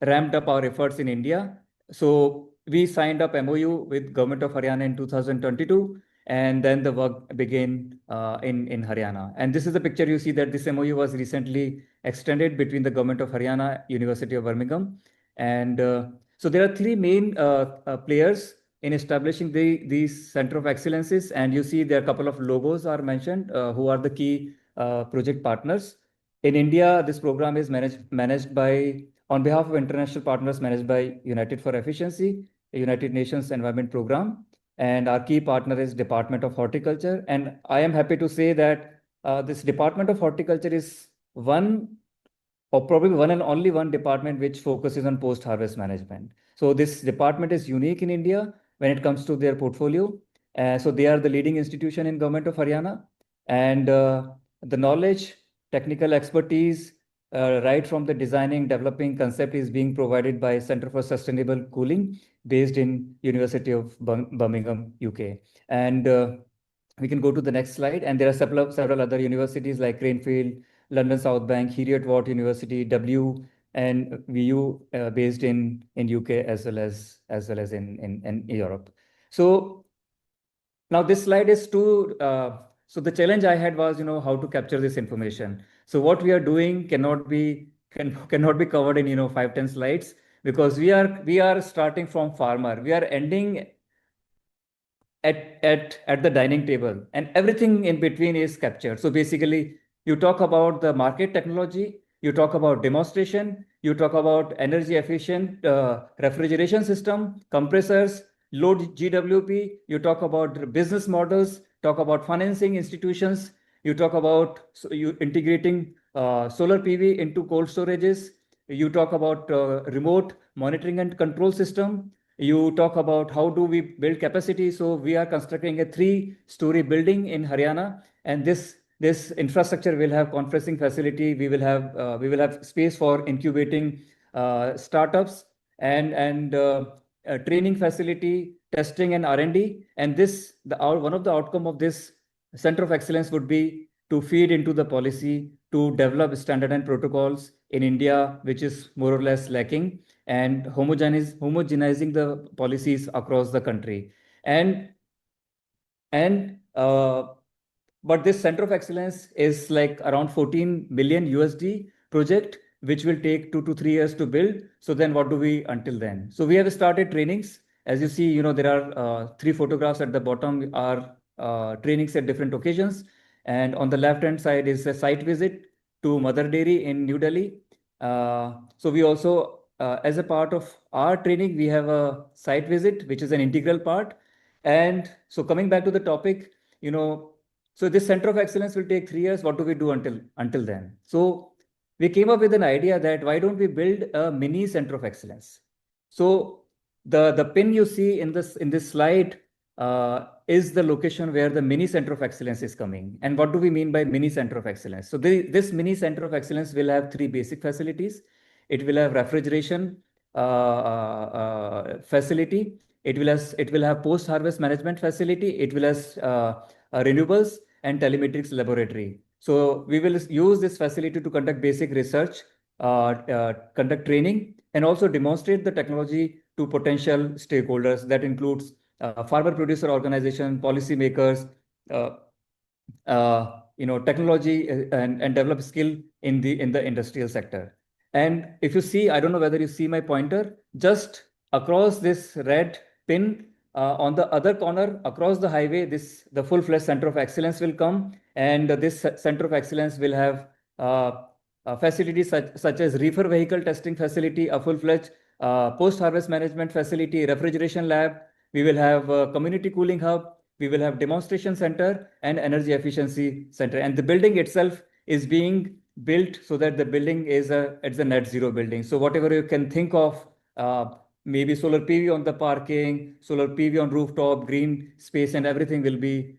S7: ramped up our efforts in India. So we signed up MOU with Government of Haryana in 2022, and then the work began in Haryana. And this is the picture you see, that this MOU was recently extended between the Government of Haryana, University of Birmingham. And so there are three main players in establishing these Center of Excellences. And you see there are a couple of logos are mentioned, who are the key project partners. In India, this program is managed by, on behalf of international partners, managed by United for Efficiency, a United Nations Environment Program, and our key partner is Department of Horticulture. And I am happy to say that this Department of Horticulture is one, or probably one and only one department which focuses on post-harvest management. So this department is unique in India when it comes to their portfolio. So they are the leading institution in Government of Haryana, and the knowledge, technical expertise, right from the designing, developing concept is being provided by Center for Sustainable Cooling, based in University of Birmingham, UK. And we can go to the next slide. And there are several other universities like Cranfield, London South Bank, Heriot-Watt University, W, and VU, based in UK as well as in Europe. So now this slide is so the challenge I had was, how to capture this information. So what we are doing cannot be covered in 5-10 slides, because we are starting from farmer. We are ending at the dining table, and everything in between is captured. So basically, you talk about the market technology, you talk about demonstration, you talk about energy efficient refrigeration system, compressors, load GWP, you talk about business models, talk about financing institutions, you talk about you integrating solar PV into cold storages, you talk about remote monitoring and control system, you talk about how do we build capacity. So we are constructing a 3-story building in Haryana, and this infrastructure will have conferencing facility. We will have space for incubating startups and training facility, testing and R&D. And one of the outcome of this Center of Excellence would be to feed into the policy, to develop standard and protocols in India, which is more or less lacking, and homogenizing the policies across the country. But this Center of Excellence is like around 14 million USD project, which will take 2 to 3 years to build. So then what do we until then? So we have started trainings. As you see, there are 3 photographs at the bottom are trainings at different occasions. And on the left-hand side is a site visit to Mother Dairy in New Delhi. So we also, as a part of our training, we have a site visit, which is an integral part. And so coming back to the topic, so this Center of Excellence will take 3 years. What do we do until then? So we came up with an idea that why don't we build a mini Center of Excellence? So the pin you see in this slide is the location where the mini Center of Excellence is coming. And what do we mean by mini Center of Excellence? So this mini Center of Excellence will have 3 basic facilities. It will have refrigeration facility. It will have post-harvest management facility. It will have renewables and telemetrics laboratory. So we will use this facility to conduct basic research, conduct training, and also demonstrate the technology to potential stakeholders. That includes farmer producer organization, policymakers, technology and develop skill in the industrial sector. And if you see, I don't know whether you see my pointer, just across this red pin on the other corner across the highway, the full-fledged center of excellence will come, and this center of excellence will have facilities such as reefer vehicle testing facility, a full-fledged post-harvest management facility, refrigeration lab. We will have a community cooling hub. We will have demonstration center and energy efficiency center. And the building itself is being built so that the building it's a net zero building. So whatever you can think of, maybe solar PV on the parking, solar PV on rooftop, green space, and everything will be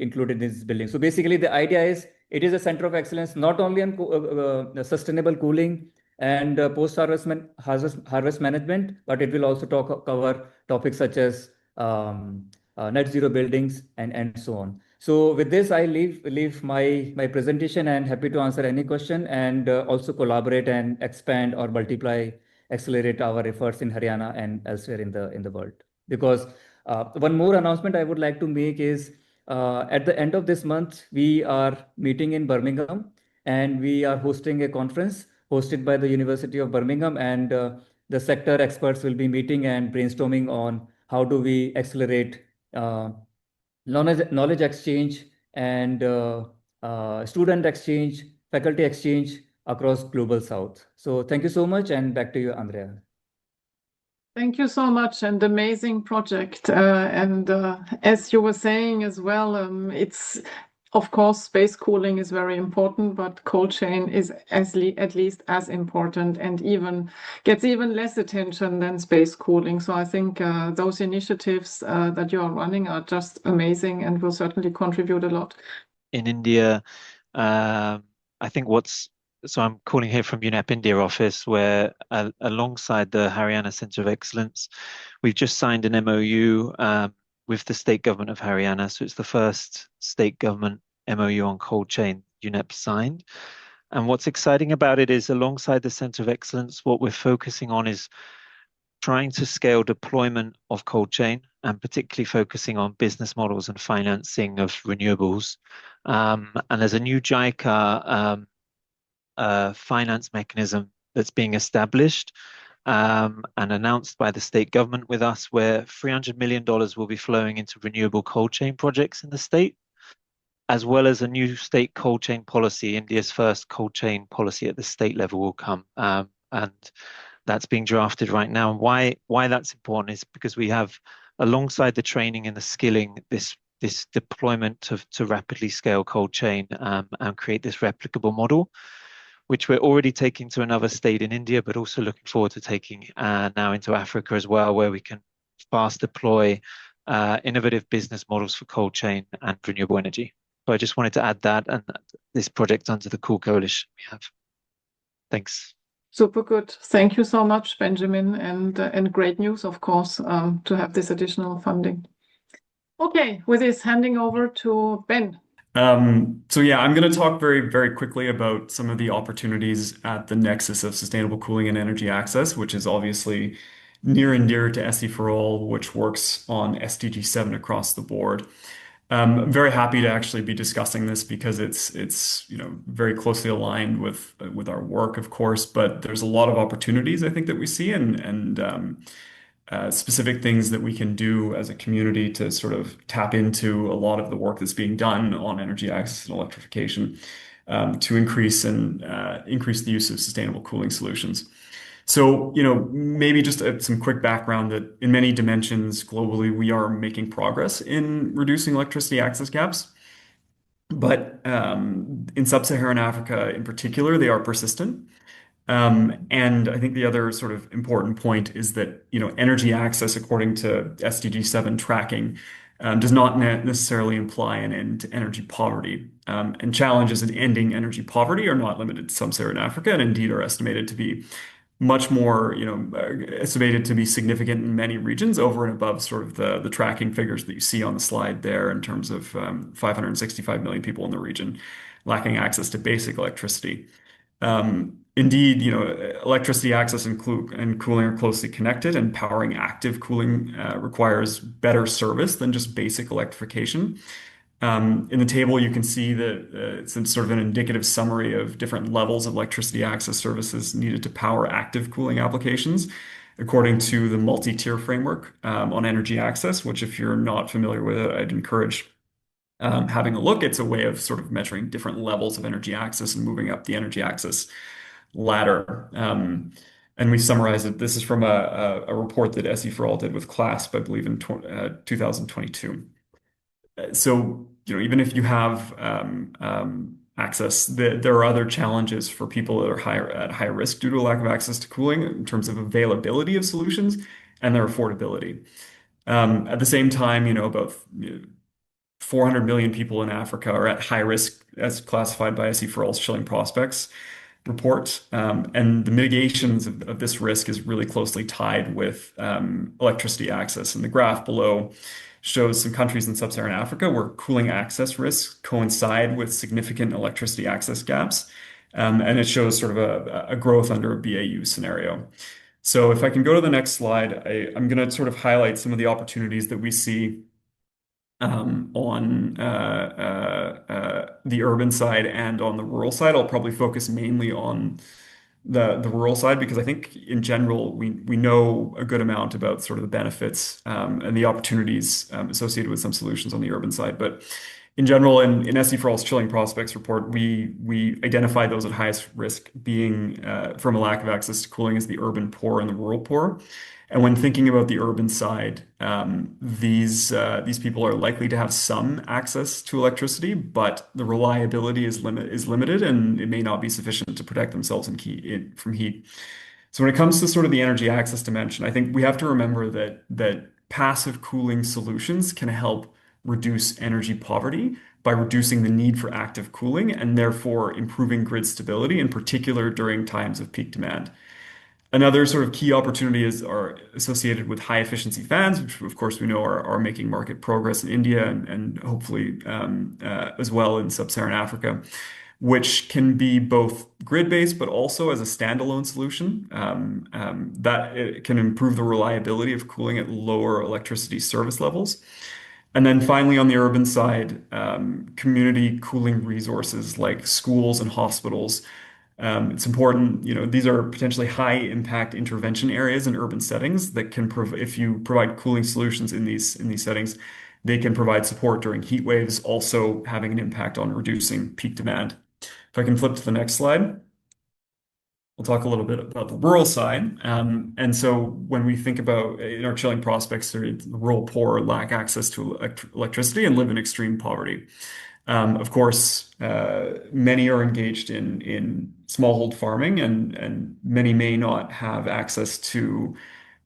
S7: included in this building. So basically, the idea is it is a center of excellence not only on sustainable cooling and post-harvest harvest management, but it will also cover topics such as net zero buildings and so on. So with this, I leave my presentation, and happy to answer any question, and also collaborate and expand or multiply, accelerate our efforts in Haryana and elsewhere in the world. Because one more announcement I would like to make is at the end of this month, we are meeting in Birmingham, and we are hosting a conference hosted by the University of Birmingham, and the sector experts will be meeting and brainstorming on how do we accelerate knowledge exchange and student exchange, faculty exchange across Global South. So thank you so much, and back to you, Andrea.
S2: Thank you so much, and amazing project. And as you were saying as well, it's of course space cooling is very important, but cold chain is at least as important, and gets even less attention than space cooling. So I think those initiatives that you are running are just amazing and will certainly contribute a lot.
S8: In India, I think so I'm calling here from UNEP India office, where alongside the Haryana Centre of Excellence, we've just signed an MOU with the state government of Haryana. So it's the first state government MOU on cold chain UNEP signed. And what's exciting about it is, alongside the Centre of Excellence, what we're focusing on is trying to scale deployment of cold chain, and particularly focusing on business models and financing of renewables. And there's a new JICA finance mechanism that's being established and announced by the state government with us, where $300 million will be flowing into renewable cold chain projects in the state, as well as a new state cold chain policy. India's first cold chain policy at the state level will come, and that's being drafted right now. And why that's important is because we have, alongside the training and the skilling, this deployment to rapidly scale cold chain and create this replicable model, which we're already taking to another state in India, but also looking forward to taking now into Africa as well, where we can fast deploy innovative business models for cold chain and renewable energy. So I just wanted to add that, and this project under the Cool Coalition we have. Thanks.
S2: Super good. Thank you so much, Benjamin, and great news, of course, to have this additional funding. Okay, with this, handing over to Ben.
S9: So yeah, I'm going to talk very, very quickly about some of the opportunities at the nexus of sustainable cooling and energy access, which is obviously near and dear to SE4All, which works on SDG 7 across the board. I'm very happy to actually be discussing this because it's very closely aligned with our work, of course, but there's a lot of opportunities I think that we see, and specific things that we can do as a community to sort of tap into a lot of the work that's being done on energy access and electrification to increase the use of sustainable cooling solutions. So, maybe just some quick background that in many dimensions globally, we are making progress in reducing electricity access gaps. But in sub-Saharan Africa in particular, they are persistent. And I think the other sort of important point is that, energy access, according to SDG 7 tracking, does not necessarily imply an end to energy poverty. And challenges in ending energy poverty are not limited to sub-Saharan Africa, and indeed are estimated to be much more, estimated to be significant in many regions, over and above sort of the tracking figures that you see on the slide there, in terms of 565 million people in the region lacking access to basic electricity. indeed, electricity access and cooling are closely connected, and powering active cooling requires better service than just basic electrification. In the table, you can see that it's sort of an indicative summary of different levels of electricity access services needed to power active cooling applications, according to the multi-tier framework on energy access, which, if you're not familiar with it, I'd encourage having a look. It's a way of sort of measuring different levels of energy access and moving up the energy access ladder. And we summarized it. This is from a report that SE for All did with CLASP, I believe, in 2022. So, even if you have access, there are other challenges for people that are at high risk due to a lack of access to cooling in terms of availability of solutions and their affordability. At the same time, about 400 million people in Africa are at high risk, as classified by SE for All's Chilling Prospects report. And the mitigations of this risk is really closely tied with electricity access. And the graph below shows some countries in sub-Saharan Africa where cooling access risks coincide with significant electricity access gaps. And it shows sort of a growth under a BAU scenario. So if I can go to the next slide, I'm going to sort of highlight some of the opportunities that we see on the urban side and on the rural side. I'll probably focus mainly on the rural side, because I think in general we know a good amount about sort of the benefits and the opportunities associated with some solutions on the urban side. But in general, in SE for All's Chilling Prospects report, we identify those at highest risk being from a lack of access to cooling as the urban poor and the rural poor. And when thinking about the urban side, these people are likely to have some access to electricity, but the reliability is limited, and it may not be sufficient to protect themselves from heat. So when it comes to sort of the energy access dimension, I think we have to remember that passive cooling solutions can help reduce energy poverty by reducing the need for active cooling and therefore improving grid stability, in particular during times of peak demand. Another sort of key opportunities are associated with high efficiency fans, which of course we know are making market progress in India and hopefully as well in sub-Saharan Africa, which can be both grid-based but also as a standalone solution that it can improve the reliability of cooling at lower electricity service levels. And then finally, on the urban side, community cooling resources like schools and hospitals. It's important, these are potentially high impact intervention areas in urban settings that can if you provide cooling solutions in these settings, they can provide support during heat waves, also having an impact on reducing peak demand. If I can flip to the next slide, we'll talk a little bit about the rural side. And so when we think about in our Chilling Prospects, the rural poor lack access to electricity and live in extreme poverty. Of course, many are engaged in smallhold farming, and many may not have access to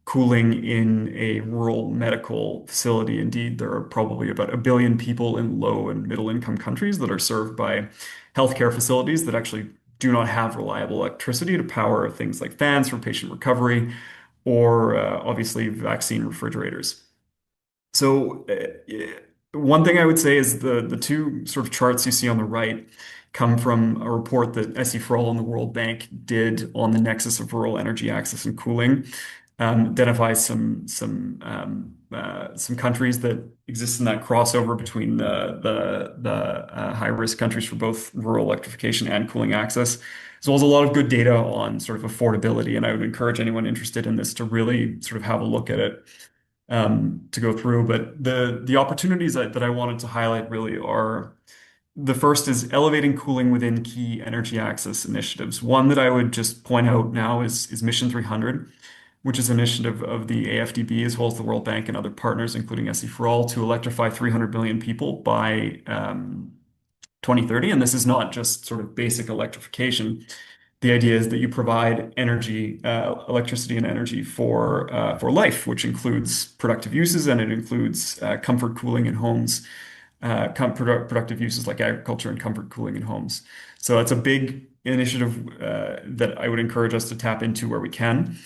S9: cooling in a rural medical facility. Indeed, there are probably about 1 billion people in low and middle income countries that are served by healthcare facilities that actually do not have reliable electricity to power things like fans for patient recovery or obviously vaccine refrigerators. So one thing I would say is the two sort of charts you see on the right come from a report that SE for All and the World Bank did on the nexus of rural energy access and cooling. Identifies some countries that exist in that crossover between the high risk countries for both rural electrification and cooling access, as well as a lot of good data on sort of affordability. And I would encourage anyone interested in this to really sort of have a look at it to go through. But the opportunities that I wanted to highlight really are, the first is elevating cooling within key energy access initiatives. One that I would just point out now is Mission 300, which is an initiative of the AFDB as well as the World Bank and other partners, including SE for All, to electrify 300 million people by 2030. And this is not just sort of basic electrification. The idea is that you provide energy, electricity and energy for life, which includes productive uses, and it includes comfort cooling in homes, productive uses like agriculture and comfort cooling in homes. So that's a big initiative that I would encourage us to tap into where we can.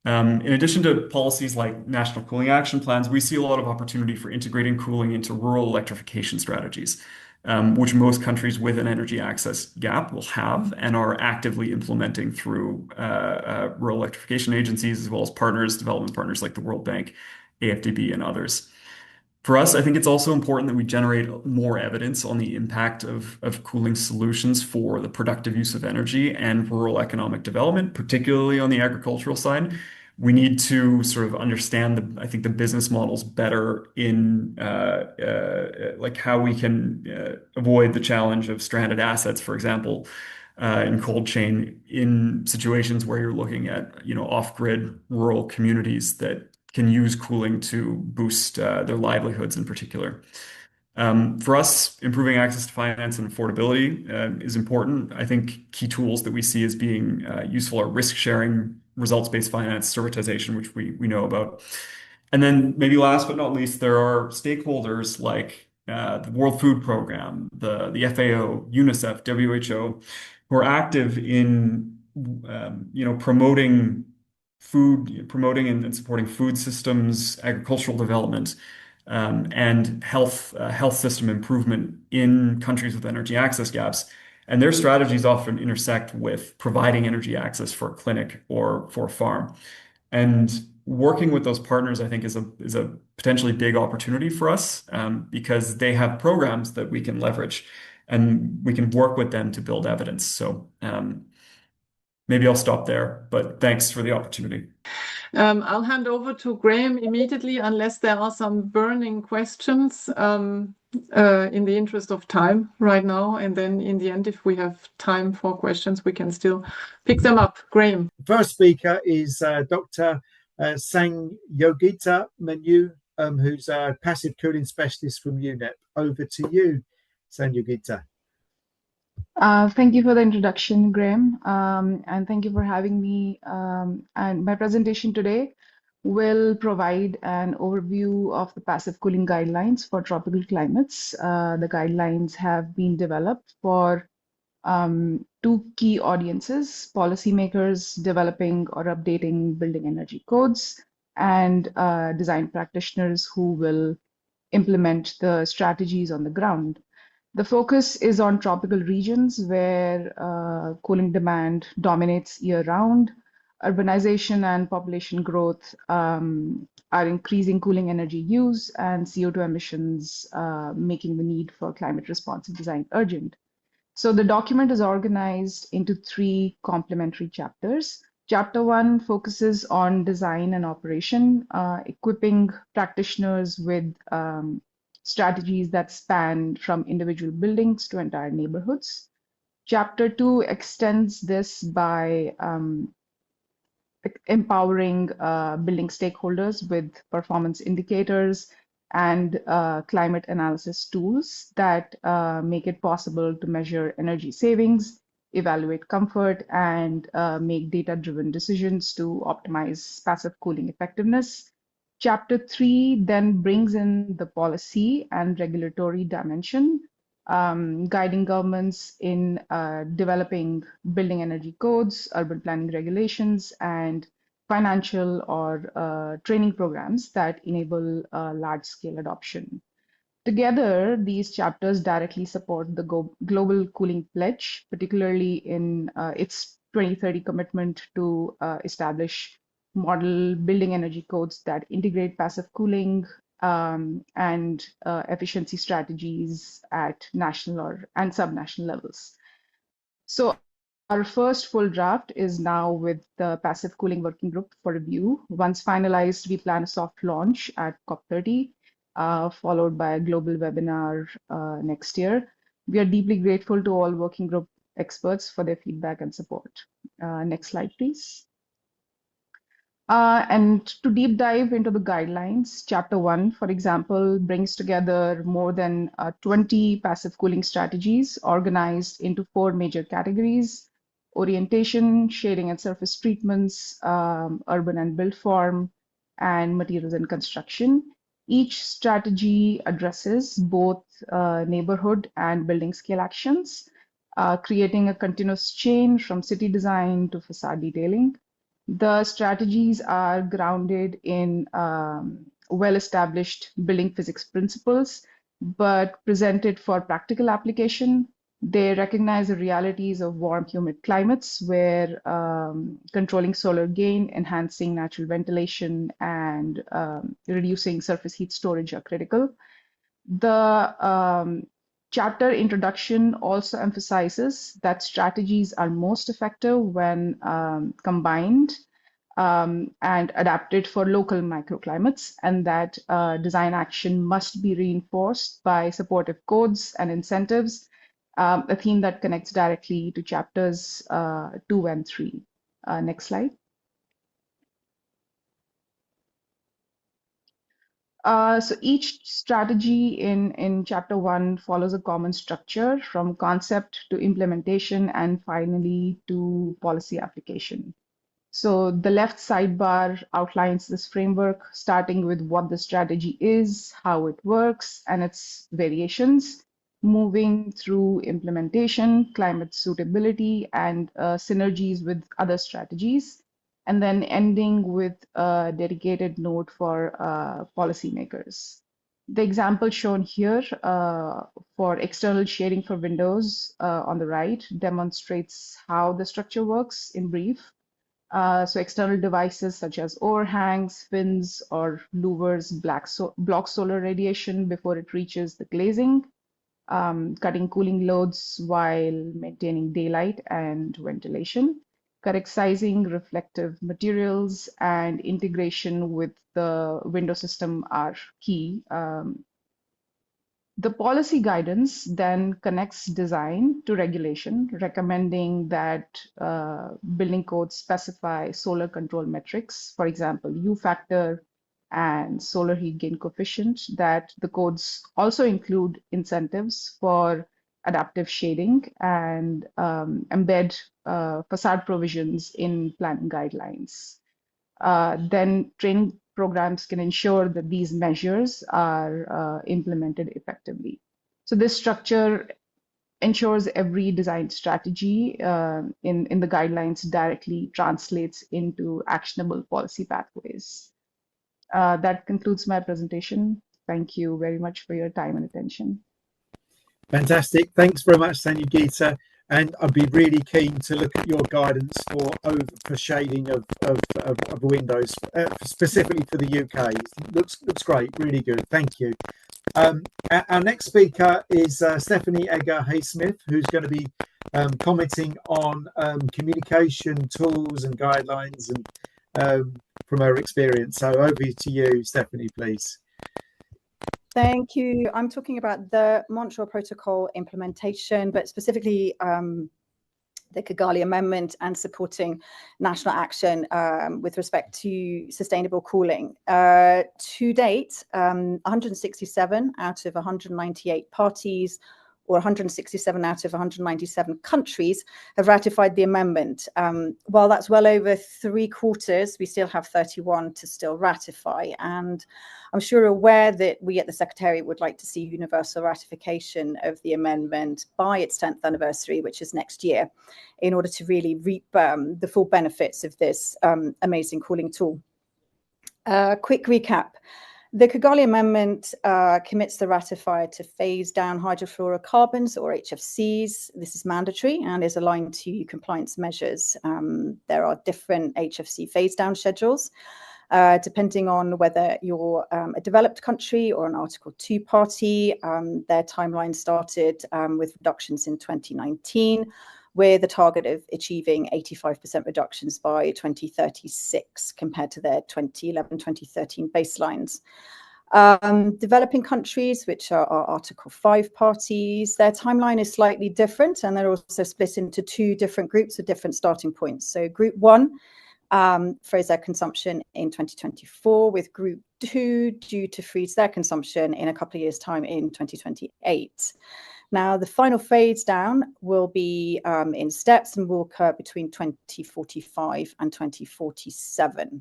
S9: In addition to policies like national cooling action plans, we see a lot of opportunity for integrating cooling into rural electrification strategies. which most countries with an energy access gap will have and are actively implementing through rural electrification agencies, as well as partners, development partners like the World Bank, AFDB, and others. For us, I think it's also important that we generate more evidence on the impact of cooling solutions for the productive use of energy and rural economic development, particularly on the agricultural side. We need to sort of understand I think the business models better in like how we can avoid the challenge of stranded assets, for example, in cold chain in situations where you're looking at, off-grid rural communities that can use cooling to boost their livelihoods in particular. For us, improving access to finance and affordability is important. I think key tools that we see as being useful are risk sharing, results-based finance, servitization, which we know about. And then maybe last but not least, there are stakeholders like the World Food Program, the FAO, UNICEF, WHO, who are active in promoting and supporting food systems, agricultural development, and health system improvement in countries with energy access gaps. And their strategies often intersect with providing energy access for a clinic or for a farm. And working with those partners, I think, is a potentially big opportunity for us because they have programs that we can leverage and we can work with them to build evidence. So maybe I'll stop there, but thanks for the opportunity.
S2: I'll hand over to Graham immediately, unless there are some burning questions in the interest of time right now. And then in the end, if we have time for questions, we can still pick them up. Graham.
S1: First speaker is Dr. Sangyogita Menu, who's a passive cooling specialist from UNEP. Over to you, Sangyogita.
S10: Thank you for the introduction, Graham, and thank you for having me. And my presentation today will provide an overview of the passive cooling guidelines for tropical climates. The guidelines have been developed for two key audiences: policymakers developing or updating building energy codes, and design practitioners who will implement the strategies on the ground. The focus is on tropical regions where cooling demand dominates year-round. Urbanization and population growth are increasing cooling energy use, and CO2 emissions making the need for climate-responsive design urgent. So the document is organized into three complementary chapters. Chapter 1 focuses on design and operation, equipping practitioners with strategies that span from individual buildings to entire neighborhoods. Chapter 2 extends this by empowering building stakeholders with performance indicators and climate analysis tools that make it possible to measure energy savings, evaluate comfort, and make data-driven decisions to optimize passive cooling effectiveness. Chapter 3 then brings in the policy and regulatory dimension, guiding governments in developing building energy codes, urban planning regulations, and financial or training programs that enable large-scale adoption. Together, these chapters directly support the Global Cooling Pledge, particularly in its 2030 commitment to establish model building energy codes that integrate passive cooling and efficiency strategies at national and subnational levels. So our first full draft is now with the Passive Cooling Working Group for review. Once finalized, we plan a soft launch at COP30, followed by a global webinar next year. We are deeply grateful to all working group experts for their feedback and support. Next slide, please. And to deep dive into the guidelines, Chapter 1, for example, brings together more than 20 passive cooling strategies organized into 4 major categories: orientation, shading and surface treatments, urban and built form, and materials and construction. Each strategy addresses both neighborhood and building scale actions, creating a continuous chain from city design to facade detailing. The strategies are grounded in well-established building physics principles but presented for practical application. They recognize the realities of warm, humid climates where controlling solar gain, enhancing natural ventilation, and reducing surface heat storage are critical. The chapter introduction also emphasizes that strategies are most effective when combined and adapted for local microclimates, and that design action must be reinforced by supportive codes and incentives, a theme that connects directly to chapters 2 and 3. Next slide. So each strategy in chapter 1 follows a common structure from concept to implementation and finally to policy application. So the left sidebar outlines this framework, starting with what the strategy is, how it works, and its variations, moving through implementation, climate suitability, and synergies with other strategies, and then ending with a dedicated note for policymakers. The example shown here for external shading for windows on the right demonstrates how the structure works in brief. So external devices such as overhangs, fins, or louvers block solar radiation before it reaches the glazing, cutting cooling loads while maintaining daylight and ventilation. Correct sizing, reflective materials, and integration with the window system are key. The policy guidance then connects design to regulation, recommending that building codes specify solar control metrics, for example, U factor and solar heat gain coefficient, that the codes also include incentives for adaptive shading and embed facade provisions in planning guidelines. Then training programs can ensure that these measures are implemented effectively. So this structure ensures every design strategy in the guidelines directly translates into actionable policy pathways. That concludes my presentation. Thank you very much for your time and attention.
S1: Fantastic. Thanks very much, Sanugita. And I'd be really keen to look at your guidance for shading of windows, specifically for the UK. Looks great, really good. Thank you. Our next speaker is Stephanie Egger-Haysmith, who's going to be commenting on communication tools and guidelines and from her experience. So over to you, Stephanie, please.
S11: Thank you. I'm talking about the Montreal Protocol implementation, but specifically the Kigali Amendment and supporting national action with respect to sustainable cooling. To date, 167 out of 198 parties, or 167 out of 197 countries have ratified the amendment. While that's well over 3/4, we still have 31 to still ratify. And I'm sure you're aware that we at the Secretariat would like to see universal ratification of the amendment by its 10th anniversary, which is next year, in order to really reap the full benefits of this amazing cooling tool. Quick recap. The Kigali Amendment commits the ratifier to phase down hydrofluorocarbons, or HFCs. This is mandatory and is aligned to compliance measures. There are different HFC phase down schedules, depending on whether you're a developed country or an Article 2 party. Their timeline started with reductions in 2019, with a target of achieving 85% reductions by 2036 compared to their 2011-2013 baselines. Developing countries, which are Article 5 parties, their timeline is slightly different, and they're also split into two different groups with different starting points. So Group 1 freeze their consumption in 2024, with Group 2 due to freeze their consumption in a couple of years' time in 2028. Now, the final phase down will be in steps and will occur between 2045 and 2047.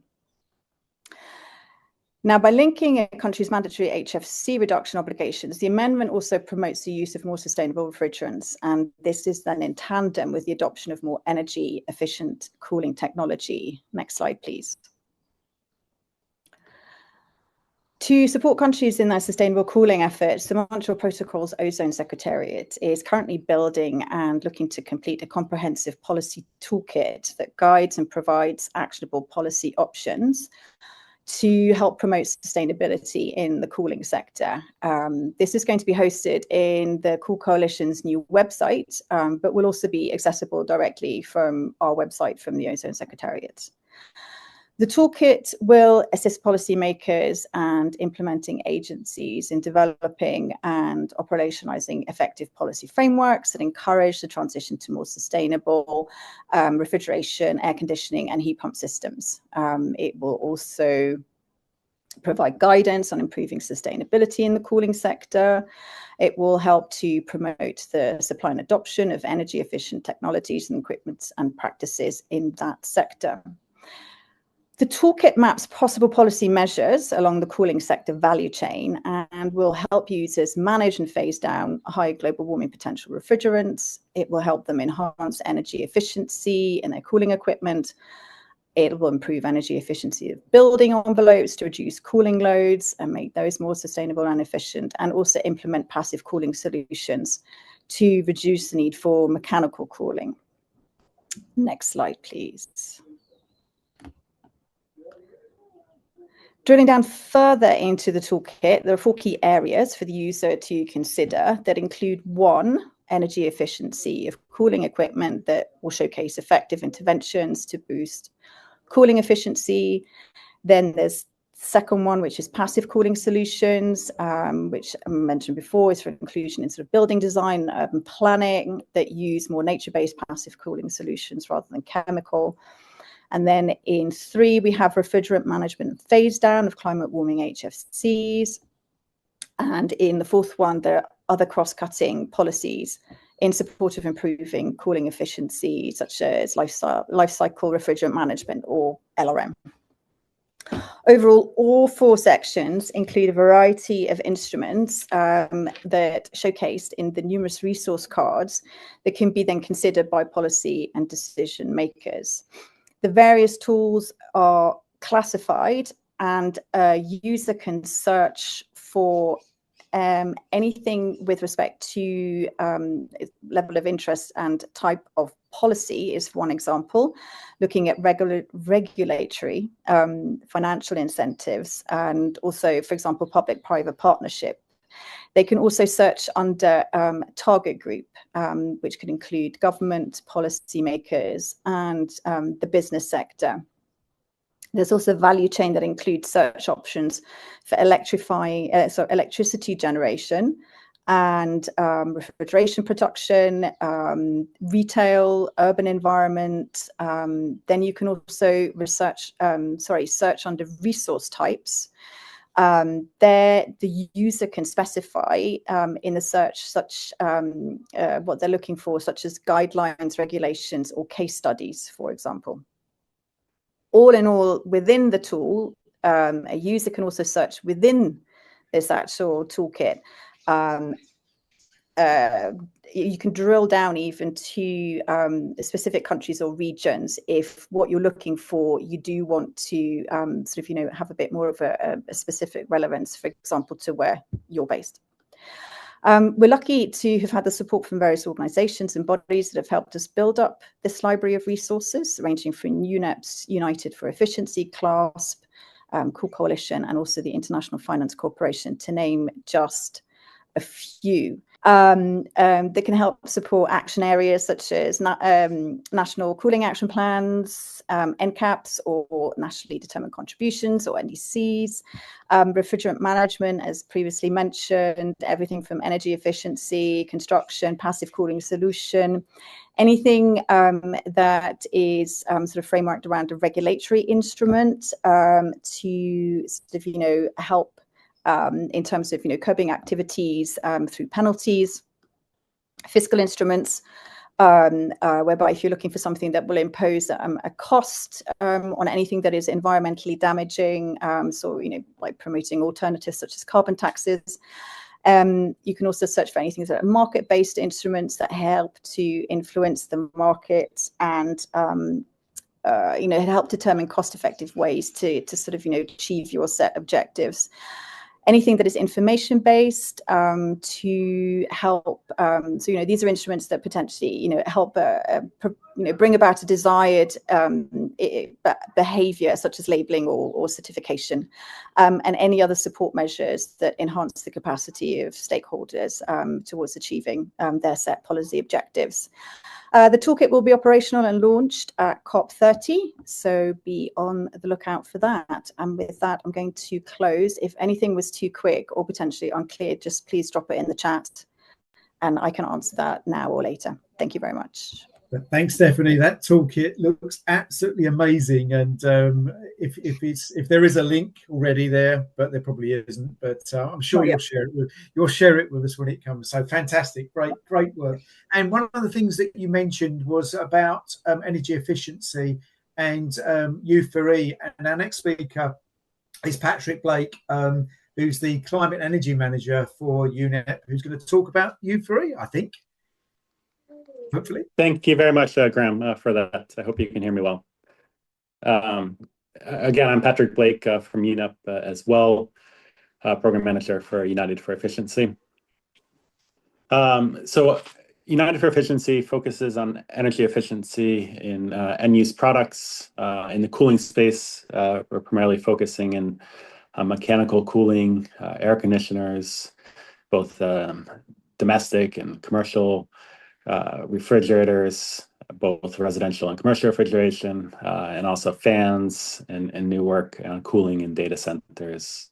S11: Now, by linking a country's mandatory HFC reduction obligations, the amendment also promotes the use of more sustainable refrigerants. And this is then in tandem with the adoption of more energy efficient cooling technology. Next slide, please. To support countries in their sustainable cooling efforts, the Montreal Protocol's Ozone Secretariat is currently building and looking to complete a comprehensive policy toolkit that guides and provides actionable policy options to help promote sustainability in the cooling sector. This is going to be hosted in the Cool Coalition's new website, but will also be accessible directly from our website from the Ozone Secretariat. The toolkit will assist policymakers and implementing agencies in developing and operationalizing effective policy frameworks that encourage the transition to more sustainable refrigeration, air conditioning, and heat pump systems. It will also provide guidance on improving sustainability in the cooling sector. It will help to promote the supply and adoption of energy efficient technologies and equipment and practices in that sector. The toolkit maps possible policy measures along the cooling sector value chain and will help users manage and phase down high global warming potential refrigerants. It will help them enhance energy efficiency in their cooling equipment. It will improve energy efficiency of building envelopes to reduce cooling loads and make those more sustainable and efficient, and also implement passive cooling solutions to reduce the need for mechanical cooling. Next slide, please. Drilling down further into the toolkit, there are 4 key areas for the user to consider that include 1, energy efficiency of cooling equipment that will showcase effective interventions to boost cooling efficiency. Then there's the second one, which is passive cooling solutions, which I mentioned before is for inclusion in sort of building design, urban planning that use more nature-based passive cooling solutions rather than chemical. And then in 3, we have refrigerant management and phase down of climate warming HFCs. And in the 4th one, there are other cross-cutting policies in support of improving cooling efficiency, such as life cycle refrigerant management, or LRM. Overall, all 4 sections include a variety of instruments that showcased in the numerous resource cards that can be then considered by policy and decision makers. The various tools are classified, and a user can search for anything with respect to level of interest and type of policy is one example, looking at regulatory financial incentives, and also, for example, public-private partnership. They can also search under target group, which could include government, policymakers, and the business sector. There's also a value chain that includes search options for electricity generation and refrigeration production, retail, urban environment. Then you can also search under resource types. There, the user can specify in the search what they're looking for, such as guidelines, regulations, or case studies, for example. All in all, within the tool, a user can also search within this actual toolkit. You can drill down even to specific countries or regions if what you're looking for, you do want to have a bit more of a specific relevance, for example, to where you're based. We're lucky to have had the support from various organisations and bodies that have helped us build up this library of resources, ranging from UNEP's United for Efficiency, CLASP, Cool Coalition, and also the International Finance Corporation, to name just a few. They can help support action areas such as national cooling action plans, NCAPs, or nationally determined contributions, or NDCs, refrigerant management, as previously mentioned, everything from energy efficiency, construction, passive cooling solution, anything that is sort of frameworked around a regulatory instrument to help in terms of curbing activities through penalties, fiscal instruments, whereby if you're looking for something that will impose a cost on anything that is environmentally damaging, like promoting alternatives such as carbon taxes. You can also search for anything that are market-based instruments that help to influence the market and help determine cost-effective ways to sort of achieve your set objectives. Anything that is information-based to help. So these are instruments that potentially help bring about a desired behavior, such as labeling or certification, and any other support measures that enhance the capacity of stakeholders towards achieving their set policy objectives. The toolkit will be operational and launched at COP30, so be on the lookout for that. And with that, I'm going to close. If anything was too quick or potentially unclear, just please drop it in the chat and I can answer that now or later. Thank you very much.
S1: Thanks, Stephanie. That toolkit looks absolutely amazing, and if there is a link already there, but there probably isn't. But I'm sure you'll share it with us when it comes. So fantastic, great work. And one of the things that you mentioned was about energy efficiency and U4E. And our next speaker is Patrick Blake, who's the Climate and Energy Manager for UNEP, who's going to talk about U4E, I think. Hopefully.
S12: Thank you very much, Graham, for that. I hope you can hear me well. Again, I'm Patrick Blake from UNEP as well, Program Manager for United for Efficiency. So United for Efficiency focuses on energy efficiency in end-use products. In the cooling space, we're primarily focusing in mechanical cooling, air conditioners, both domestic and commercial, refrigerators, both residential and commercial refrigeration, and also fans and new work on cooling in data centers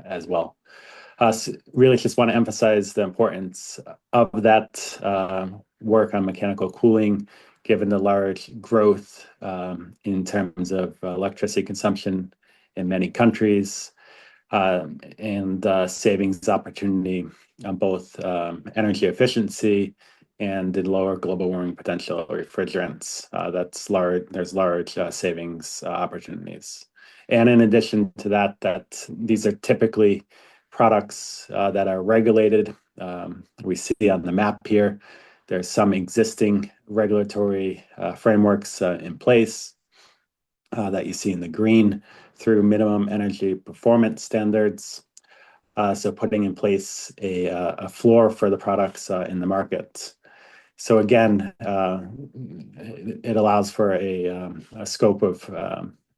S12: as well. So really just want to emphasize the importance of that work on mechanical cooling, given the large growth in terms of electricity consumption in many countries, and savings opportunity on both energy efficiency and the lower global warming potential of refrigerants. There's large savings opportunities. And in addition to that these are typically products that are regulated. We see on the map here, there's some existing regulatory frameworks in place that you see in the green through minimum energy performance standards. So putting in place a floor for the products in the market. So again, it allows for a scope of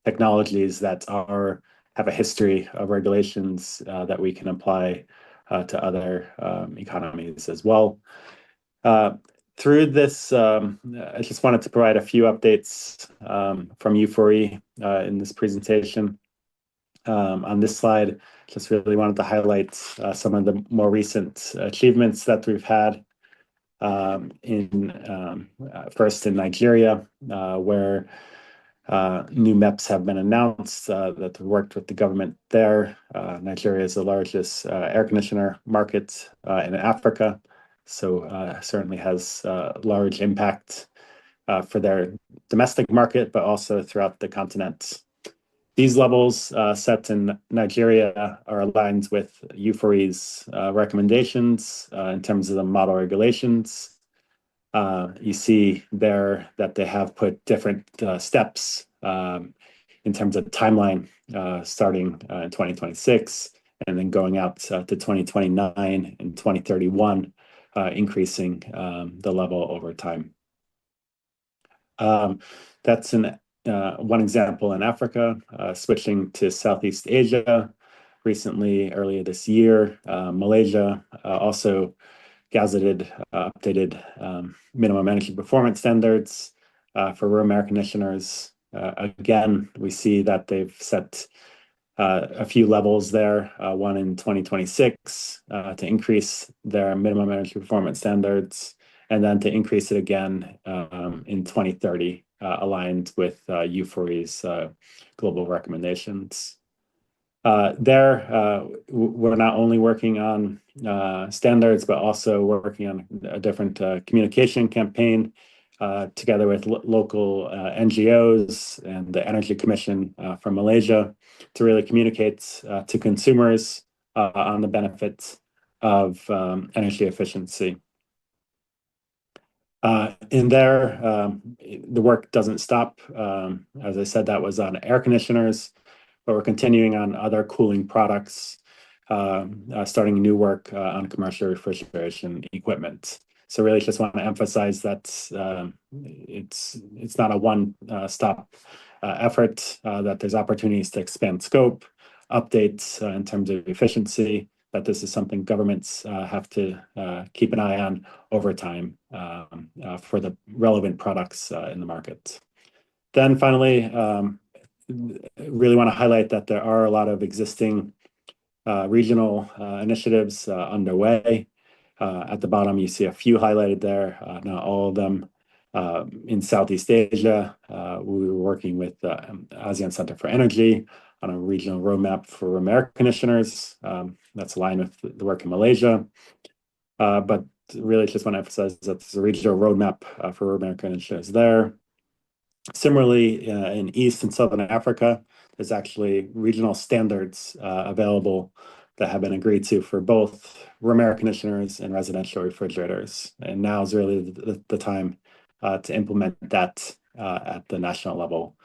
S12: technologies that have a history of regulations that we can apply to other economies as well. Through this, I just wanted to provide a few updates from U4E in this presentation. On this slide, just really wanted to highlight some of the more recent achievements that we've had. First in Nigeria, where new MEPs have been announced that worked with the government there. Nigeria is the largest air conditioner market in Africa, so certainly has large impact for their domestic market, but also throughout the continent. These levels set in Nigeria are aligned with U4E's recommendations in terms of the model regulations. You see there that they have put different steps in terms of timeline, starting in 2026 and then going out to 2029 and 2031, increasing the level over time. That's one example in Africa. Switching to Southeast Asia, recently, earlier this year, Malaysia also gazetted updated minimum energy performance standards for room air conditioners. Again, we see that they've set a few levels there, one in 2026 to increase their minimum energy performance standards, and then to increase it again in 2030, aligned with U4E's global recommendations. We're not only working on standards, but also working on a different communication campaign together with local NGOs and the Energy Commission from Malaysia to really communicate to consumers on the benefits of energy efficiency. In there, the work doesn't stop. As I said, that was on air conditioners, but we're continuing on other cooling products, starting new work on commercial refrigeration equipment. So really just want to emphasize that it's not a one-stop effort, that there's opportunities to expand scope, updates in terms of efficiency, that this is something governments have to keep an eye on over time for the relevant products in the market. Then finally, really want to highlight that there are a lot of existing regional initiatives underway. At the bottom, you see a few highlighted there, not all of them. In Southeast Asia, we were working with ASEAN Center for Energy on a regional roadmap for room air conditioners. That's aligned with the work in Malaysia. But really just want to emphasize that there's a regional roadmap for room air conditioners there. Similarly, in East and Southern Africa, there's actually regional standards available that have been agreed to for both room air conditioners and residential refrigerators. And now is really the time to implement that at the national level,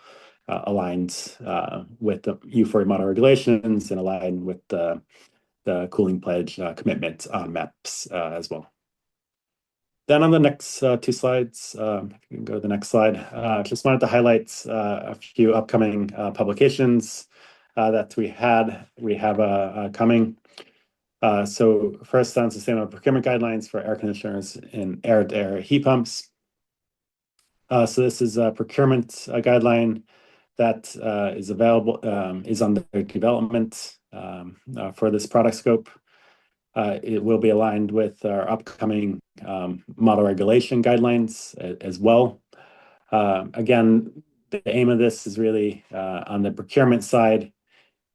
S12: aligned with the U4 model regulations and aligned with the cooling pledge commitment on MEPS as well. Then on the next two slides, if you can go to the next slide, just wanted to highlight a few upcoming publications that we have coming. So first on sustainable procurement guidelines for air conditioners and air-to-air heat pumps. So this is a procurement guideline that is available, is under development for this product scope. It will be aligned with our upcoming model regulation guidelines as well. Again, the aim of this is really on the procurement side.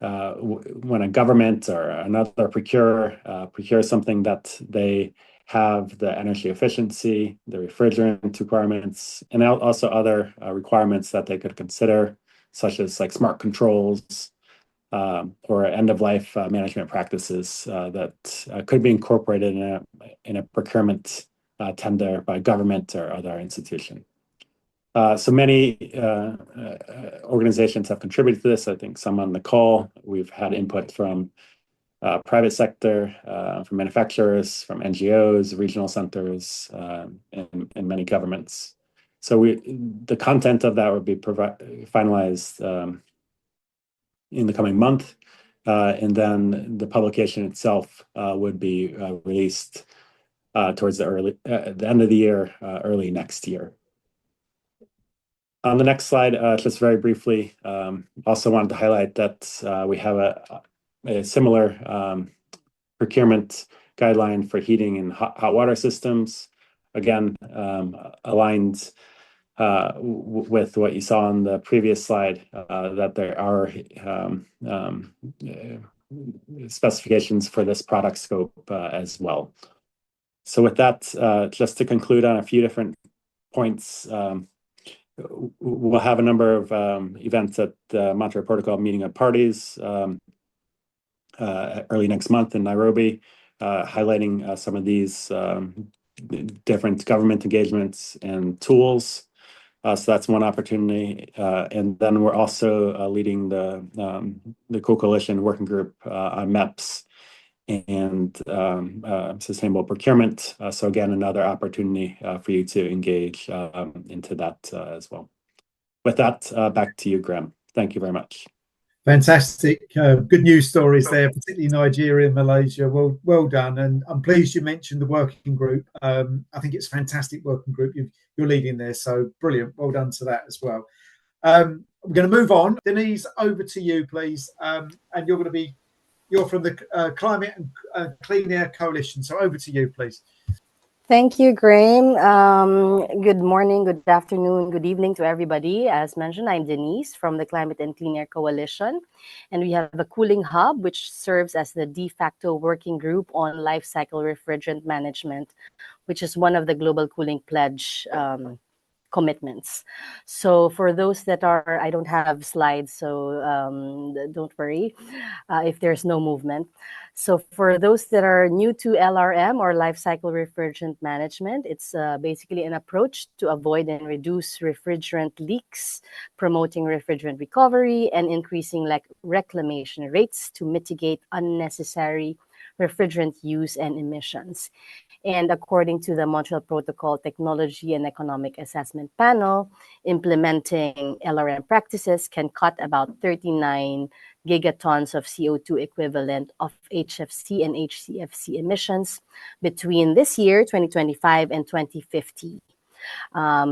S12: When a government or another procurer procures something that they have the energy efficiency, the refrigerant requirements, and also other requirements that they could consider, such as like smart controls, or end-of-life management practices that could be incorporated in a procurement tender by government or other institution. So many organizations have contributed to this. I think some on the call. We've had input from private sector, from manufacturers, from NGOs, regional centers, and many governments. So the content of that would be finalized in the coming month, and then the publication itself would be released towards the end of the year, early next year. On the next slide, just very briefly, also wanted to highlight that we have a similar procurement guideline for heating and hot water systems. Again, aligned with what you saw on the previous slide, that there are specifications for this product scope as well. So with that, just to conclude on a few different points, we'll have a number of events at the Montreal Protocol meeting of parties early next month in Nairobi, highlighting some of these different government engagements and tools. So that's one opportunity. And then we're also leading the Co-Coalition Working Group on MEPS and sustainable procurement. So again, another opportunity for you to engage into that as well. With that, back to you, Graham. Thank you very much.
S1: Fantastic. Good news stories there, particularly Nigeria and Malaysia. Well done. And I'm pleased you mentioned the working group. I think it's a fantastic working group you're leading there. So brilliant. Well done to that as well. We're going to move on. Denise, over to you, please. And you're from the Climate and Clean Air Coalition. So over to you, please.
S13: Thank you, Graham. Good morning, good afternoon, good evening to everybody. As mentioned, I'm Denise from the Climate and Clean Air Coalition, and we have a cooling hub, which serves as the de facto working group on life cycle refrigerant management, which is one of the Global Cooling Pledge commitments. So for those that are, I don't have slides, so don't worry if there's no movement. So for those that are new to LRM, or life cycle refrigerant management, it's basically an approach to avoid and reduce refrigerant leaks, promoting refrigerant recovery, and increasing reclamation rates to mitigate unnecessary refrigerant use and emissions. And according to the Montreal Protocol Technology and Economic Assessment Panel, implementing LRM practices can cut about 39 gigatons of CO2 equivalent of HFC and HCFC emissions between this year, 2025, and 2050.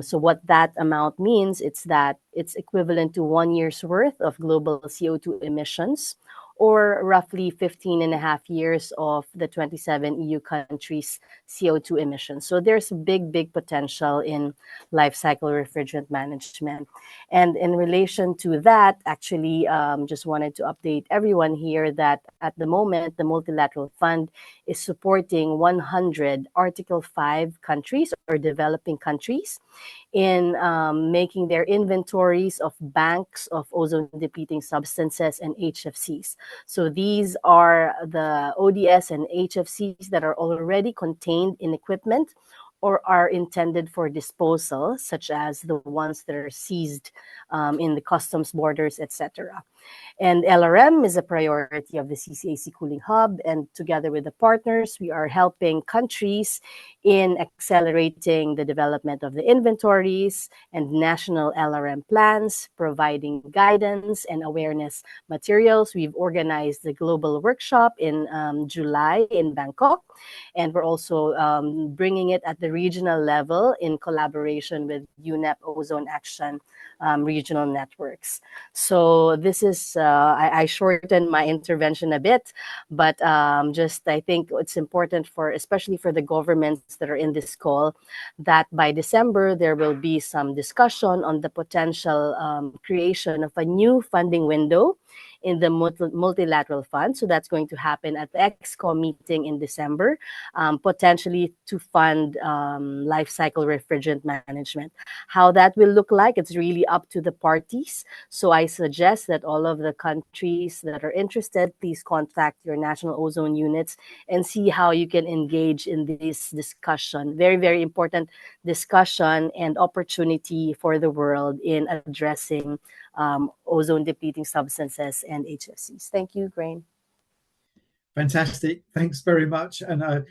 S13: So what that amount means, it's that it's equivalent to 1 year's worth of global CO2 emissions, or roughly 15 and a half years of the 27 EU countries' CO2 emissions. So there's big potential in life cycle refrigerant management. And in relation to that, actually, just wanted to update everyone here that at the moment, the Multilateral Fund is supporting 100 Article 5 countries or developing countries in making their inventories of banks of ozone-depleting substances and HFCs. So these are the ODS and HFCs that are already contained in equipment or are intended for disposal, such as the ones that are seized in the customs borders, etc. And LRM is a priority of the CCAC Cooling Hub, and together with the partners, we are helping countries in accelerating the development of the inventories and national LRM plans, providing guidance and awareness materials. We've organized the global workshop in July in Bangkok, and we're also bringing it at the regional level in collaboration with UNEP Ozone Action regional networks. So this is, I shortened my intervention a bit, but just I think it's important for, especially for the governments that are in this call, that by December, there will be some discussion on the potential creation of a new funding window in the multilateral fund. So that's going to happen at the EXCO meeting in December, potentially to fund life cycle refrigerant management. How that will look like, it's really up to the parties. So I suggest that all of the countries that are interested, please contact your national ozone units and see how you can engage in this discussion. Very important discussion and opportunity for the world in addressing ozone depleting substances and HFCs. Thank you, Graeme.
S1: Fantastic. Thanks very much. And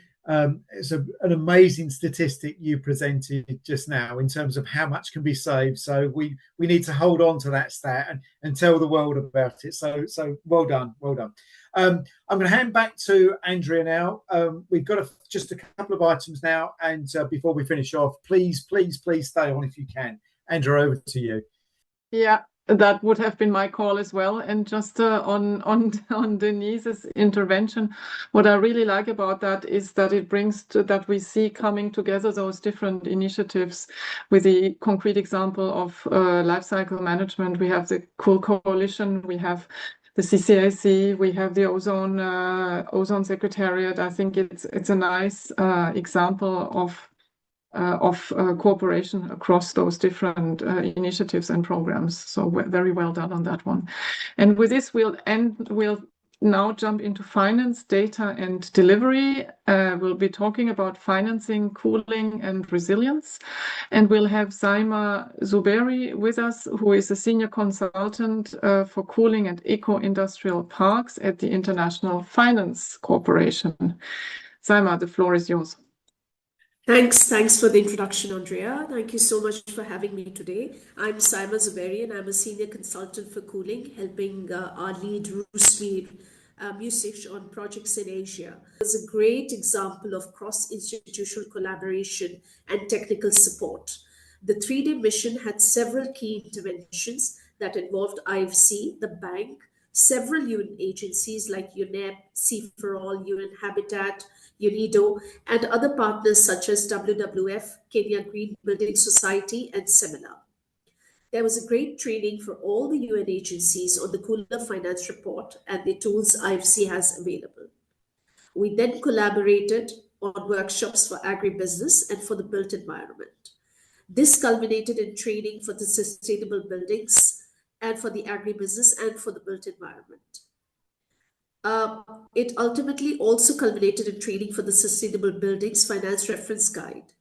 S1: it's an amazing statistic you presented just now in terms of how much can be saved. So we need to hold on to that stat and tell the world about it. So well done. I'm going to hand back to Andrea now. We've got just a couple of items now, and before we finish off, please stay on if you can. Andrea, over to you.
S2: Yeah. That would have been my call as well. And just on Denise's intervention, what I really like about that is that it brings to that we see coming together those different initiatives with the concrete example of life cycle management. We have the Cool Coalition, we have the CCAC, we have the Ozone Secretariat. I think it's a nice example of cooperation across those different initiatives and programs. So very well done on that one. And with this, we'll now jump into finance, data, and delivery. We'll be talking about financing, cooling, and resilience. And we'll have Saima Zuberi with us, who is a senior consultant for cooling and eco-industrial parks at the International Finance Corporation. Saima, the floor is yours.
S14: Thanks for the introduction, Andrea. Thank you so much for having me today. I'm Saima Zuberi, and I'm a senior consultant for cooling, helping our lead Rusmir Music on projects in Asia. It's a great example of cross-institutional collaboration and technical support. The 3-day mission had several key interventions that involved IFC, the bank, several UN agencies like UNEP, Sea for All, UN Habitat, UNIDO, and other partners such as WWF, Kenya Green Building Society, and Seminar. There was a great training for all the UN agencies on the Cooler Finance Report and the tools IFC has available. We then collaborated on workshops for agribusiness and for the built environment. This culminated in training for the sustainable buildings and for the agribusiness and for the built environment. It ultimately also culminated in training for the Sustainable Buildings Finance Reference Guide.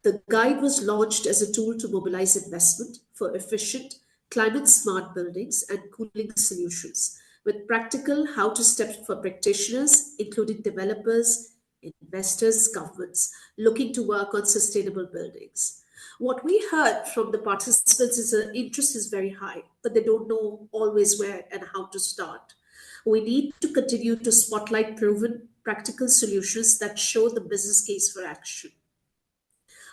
S14: The guide was launched as a tool to mobilize investment for efficient, climate-smart buildings and cooling solutions, with practical how-to steps for practitioners, including developers, investors, governments, looking to work on sustainable buildings. What we heard from the participants is that interest is very high, but they don't know always where and how to start. We need to continue to spotlight proven practical solutions that show the business case for action.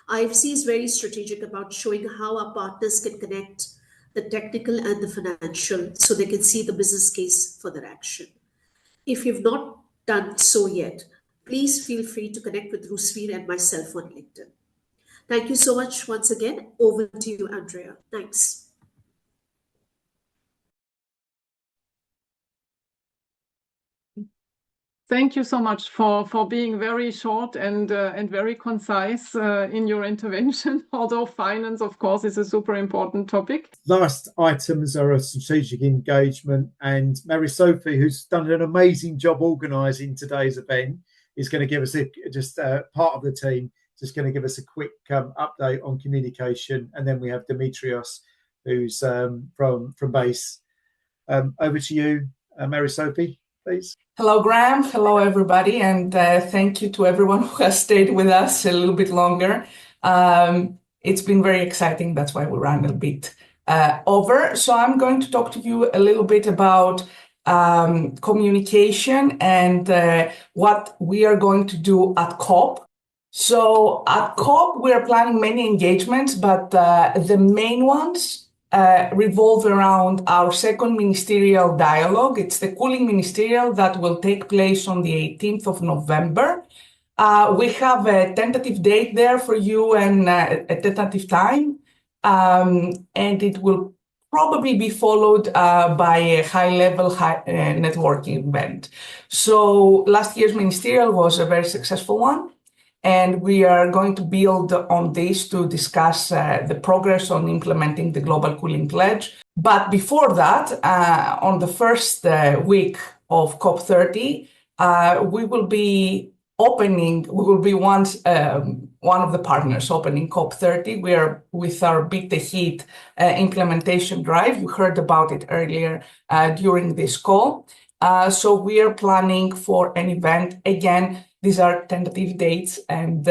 S14: IFC is very strategic about showing how our partners can connect the technical and the financial so they can see the business case for their action. If you've not done so yet, please feel free to connect with Rusveer and myself on LinkedIn. Thank you so much once again. Over to you, Andrea. Thanks.
S2: Thank you so much for being very short and very concise in your intervention, although finance, of course, is a super important topic.
S1: Last items are a strategic engagement, and Mary Sophie, who's done an amazing job organising today's event, is going to give us part of the team, just going to give us a quick update on communication, and then we have Dimitrios, who's from BASE. Over to you, Mary Sophie, please.
S15: Hello, Graham. Hello, everybody. And thank you to everyone who has stayed with us a little bit longer. It's been very exciting. That's why we ran a bit over. So I'm going to talk to you a little bit about communication and what we are going to do at COP. So at COP, we are planning many engagements, but the main ones revolve around our second ministerial dialogue. It's the cooling ministerial that will take place on the 18th of November. We have a tentative date there for you and a tentative time, and it will probably be followed by a high-level networking event. So last year's ministerial was a very successful one. And we are going to build on this to discuss the progress on implementing the Global Cooling Pledge. But before that, on the first week of COP30, we will be one of the partners opening COP30. We are with our Beat the Heat implementation drive. You heard about it earlier during this call. So we are planning for an event. Again, these are tentative dates and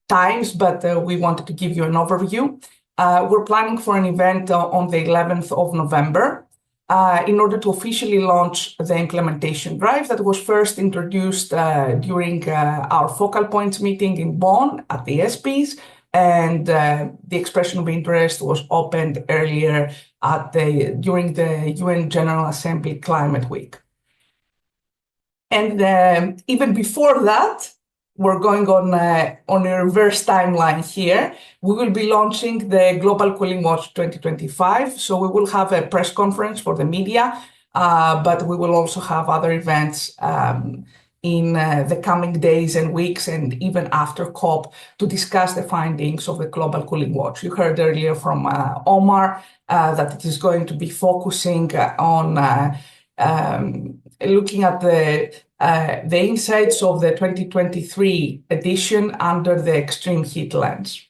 S15: times, but we wanted to give you an overview. We're planning for an event on the 11th of November in order to officially launch the implementation drive that was first introduced during our focal points meeting in Bonn at the SPs. And the expression of interest was opened earlier during the UN General Assembly Climate Week. And even before that, we're going on a reverse timeline here. We will be launching the Global Cooling Watch 2025. So we will have a press conference for the media, but we will also have other events in the coming days and weeks and even after COP to discuss the findings of the Global Cooling Watch. You heard earlier from Omar that it is going to be focusing on looking at the insights of the 2023 edition under the extreme heat lens.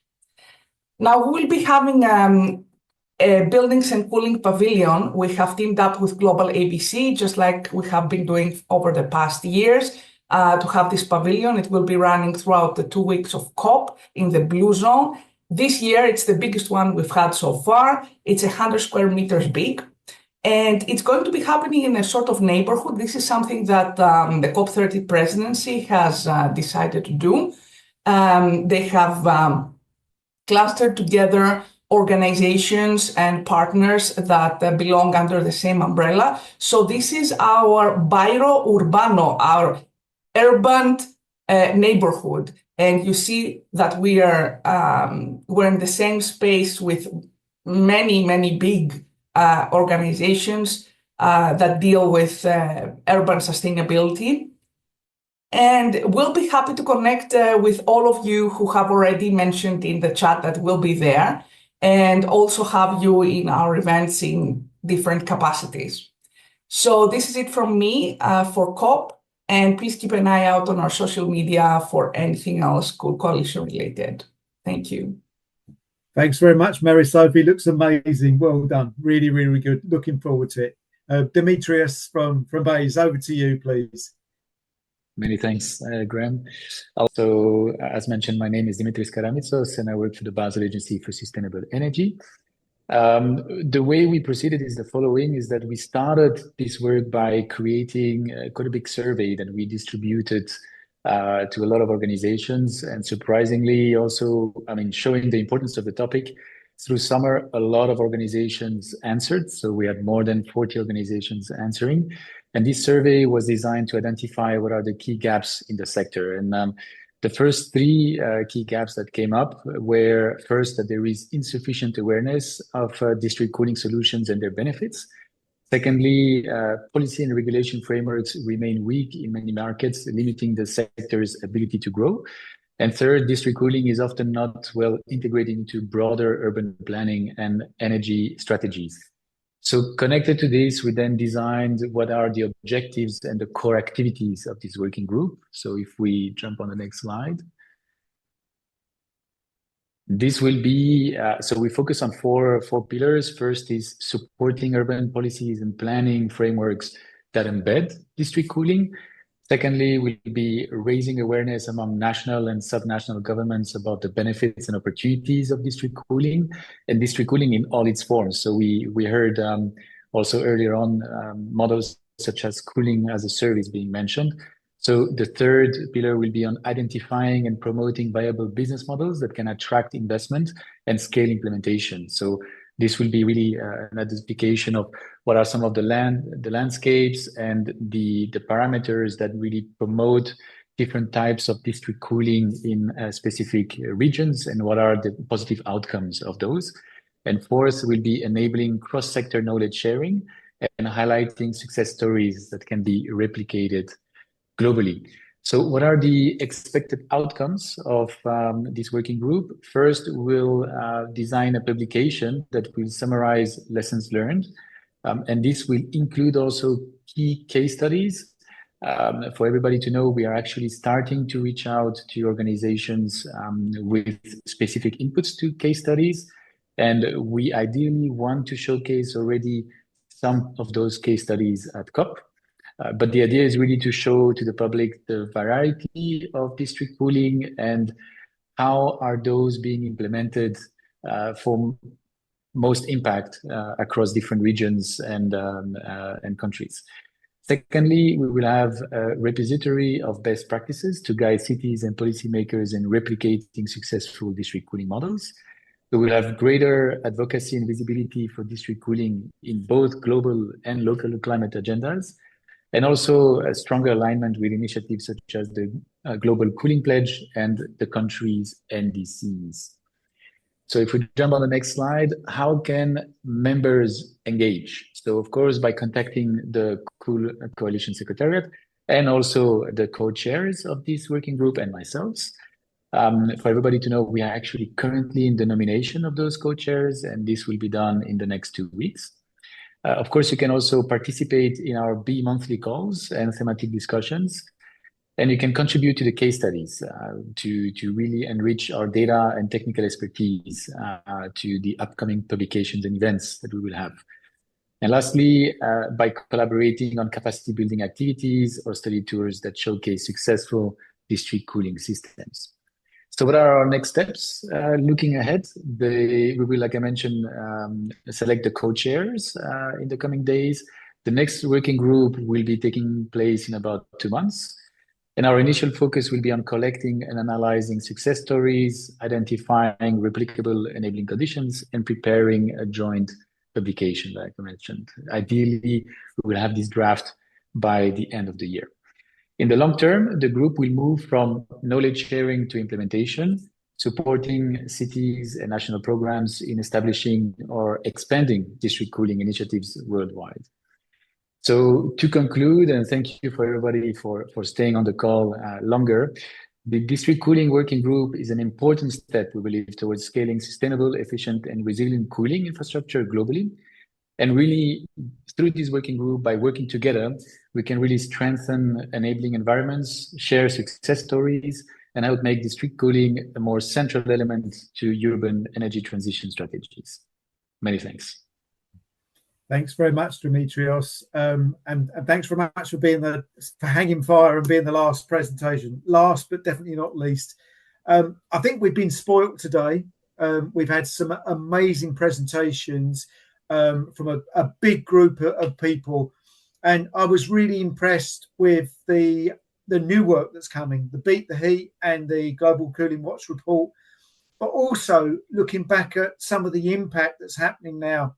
S15: Now, we will be having a buildings and cooling pavilion. We have teamed up with Global ABC, just like we have been doing over the past years, to have this pavilion. It will be running throughout the 2 weeks of COP in the Blue Zone. This year, it's the biggest one we've had so far. It's 100 square meters big. And it's going to be happening in a sort of neighborhood. This is something that the COP30 presidency has decided to do. They have clustered together organizations and partners that belong under the same umbrella. So this is our Bairro Urbano, our urban neighborhood. And you see that we're in the same space with many big organizations that deal with urban sustainability. And we'll be happy to connect with all of you who have already mentioned in the chat that will be there, and also have you in our events in different capacities. So this is it from me for COP, and please keep an eye out on our social media for anything else Cool Coalition related. Thank you.
S1: Thanks very much, Mary Sophie. Looks amazing. Well done. Really, really good. Looking forward to it. Demetrius from Bayes, over to you, please.
S16: Many thanks, Graham. Also, as mentioned, my name is Dimitris Karamitsos, and I work for the Basel Agency for Sustainable Energy. The way we proceeded is the following, is that we started this work by creating quite a big survey that we distributed to a lot of organizations, and surprisingly also, showing the importance of the topic. Through summer, a lot of organizations answered. So we had more than 40 organizations answering. And this survey was designed to identify what are the key gaps in the sector. And the first three key gaps that came up were, first, that there is insufficient awareness of district cooling solutions and their benefits. Secondly, policy and regulation frameworks remain weak in many markets, limiting the sector's ability to grow. And third, district cooling is often not well integrated into broader urban planning and energy strategies. So connected to this, we then designed what are the objectives and the core activities of this working group. So if we jump on the next slide. This will be, so we focus on four pillars. First is supporting urban policies and planning frameworks that embed district cooling. Secondly, we'll be raising awareness among national and subnational governments about the benefits and opportunities of district cooling, and district cooling in all its forms. So we heard also earlier on models such as cooling as a service being mentioned. So the third pillar will be on identifying and promoting viable business models that can attract investment and scale implementation. So this will be really an identification of what are some of the landscapes and the parameters that really promote different types of district cooling in specific regions, and what are the positive outcomes of those. And fourth will be enabling cross-sector knowledge sharing and highlighting success stories that can be replicated globally. So what are the expected outcomes of this working group? First, we'll design a publication that will summarize lessons learned. And this will include also key case studies. For everybody to know, we are actually starting to reach out to organizations with specific inputs to case studies. And we ideally want to showcase already some of those case studies at COP. But the idea is really to show to the public the variety of district cooling and how are those being implemented for most impact across different regions and countries. Secondly, we will have a repository of best practices to guide cities and policymakers in replicating successful district cooling models. So we'll have greater advocacy and visibility for district cooling in both global and local climate agendas, and also a stronger alignment with initiatives such as the Global Cooling Pledge and the country's NDCs. So if we jump on the next slide, how can members engage? So of course, by contacting the Cool Coalition Secretariat and also the co-chairs of this working group and myself. For everybody to know, we are actually currently in the nomination of those co-chairs, and this will be done in the next 2 weeks. Of course, you can also participate in our bi-monthly calls and thematic discussions, and you can contribute to the case studies to really enrich our data and technical expertise to the upcoming publications and events that we will have. And lastly, by collaborating on capacity building activities or study tours that showcase successful district cooling systems. So what are our next steps? Looking ahead, we will, like I mentioned, select the co-chairs in the coming days. The next working group will be taking place in about 2 months. And our initial focus will be on collecting and analyzing success stories, identifying replicable enabling conditions, and preparing a joint publication, like I mentioned. Ideally, we will have this draft by the end of the year. In the long term, the group will move from knowledge sharing to implementation, supporting cities and national programs in establishing or expanding district cooling initiatives worldwide. So to conclude, and thank you for everybody for staying on the call longer, the District Cooling Working Group is an important step, we believe, towards scaling sustainable, efficient, and resilient cooling infrastructure globally. And really, through this working group, by working together, we can really strengthen enabling environments, share success stories, and help make district cooling a more central element to urban energy transition strategies. Many thanks.
S1: Thanks very much, Dimitrios, and thanks very much for hanging fire and being the last presentation. Last, but definitely not least. I think we've been spoilt today. We've had some amazing presentations from a big group of people, and I was really impressed with the new work that's coming, the Beat the Heat and the Global Cooling Watch report, but also looking back at some of the impact that's happening now.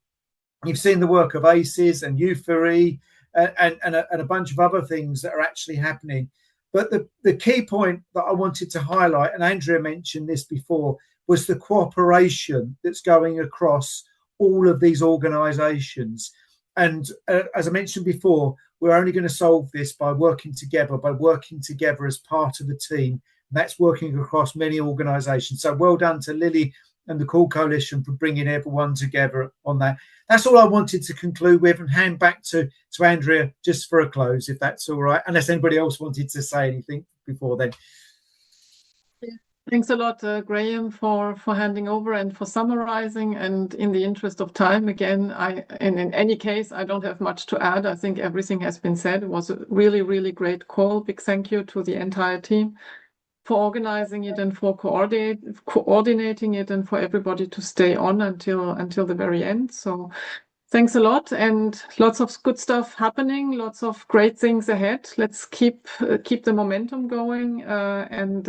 S1: You've seen the work of ACES and U4E and a bunch of other things that are actually happening. But the key point that I wanted to highlight, and Andrea mentioned this before, was the cooperation that's going across all of these organisations. And as I mentioned before, we're only going to solve this by working together as part of a team. That's working across many organisations. So well done to Lily and the Cool Coalition for bringing everyone together on that. That's all I wanted to conclude with, and hand back to Andrea just for a close, if that's all right, unless anybody else wanted to say anything before then.
S2: Thanks a lot, Graham, for handing over and for summarizing. And in the interest of time, again, and in any case, I don't have much to add. I think everything has been said. It was a really, really great call. Big thank you to the entire team for organizing it and for coordinating it, and for everybody to stay on until the very end. So thanks a lot, and lots of good stuff happening, lots of great things ahead. Let's keep the momentum going, and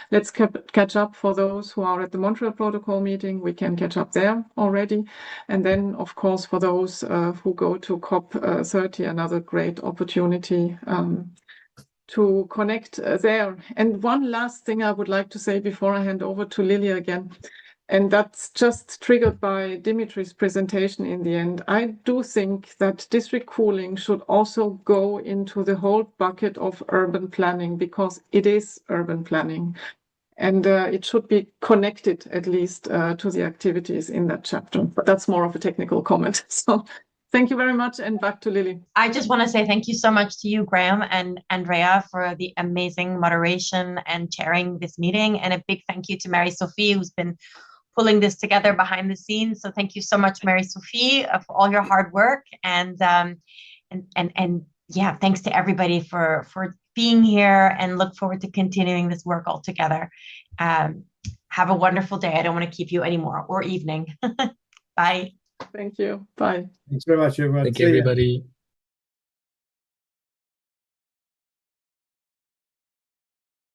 S2: let's catch up for those who are at the Montreal Protocol meeting. We can catch up there already. And then, of course, for those who go to COP30, another great opportunity to connect there. And one last thing I would like to say before I hand over to Lily again, and that's just triggered by Dimitri's presentation in the end. I do think that district cooling should also go into the whole bucket of urban planning, because it is urban planning. And it should be connected, at least, to the activities in that chapter. But that's more of a technical comment. So thank you very much, and back to Lily.
S3: I just want to say thank you so much to you, Graham and Andrea, for the amazing moderation and chairing this meeting. And a big thank you to Marie-Sophie, who's been pulling this together behind the scenes. So thank you so much, Marie-Sophie, for all your hard work. And yeah, thanks to everybody for being here, and look forward to continuing this work all together. Have a wonderful day. I don't want to keep you anymore, or evening. Bye.
S2: Thank you. Bye.
S1: Thanks very much, everyone.
S16: Thank you, everybody.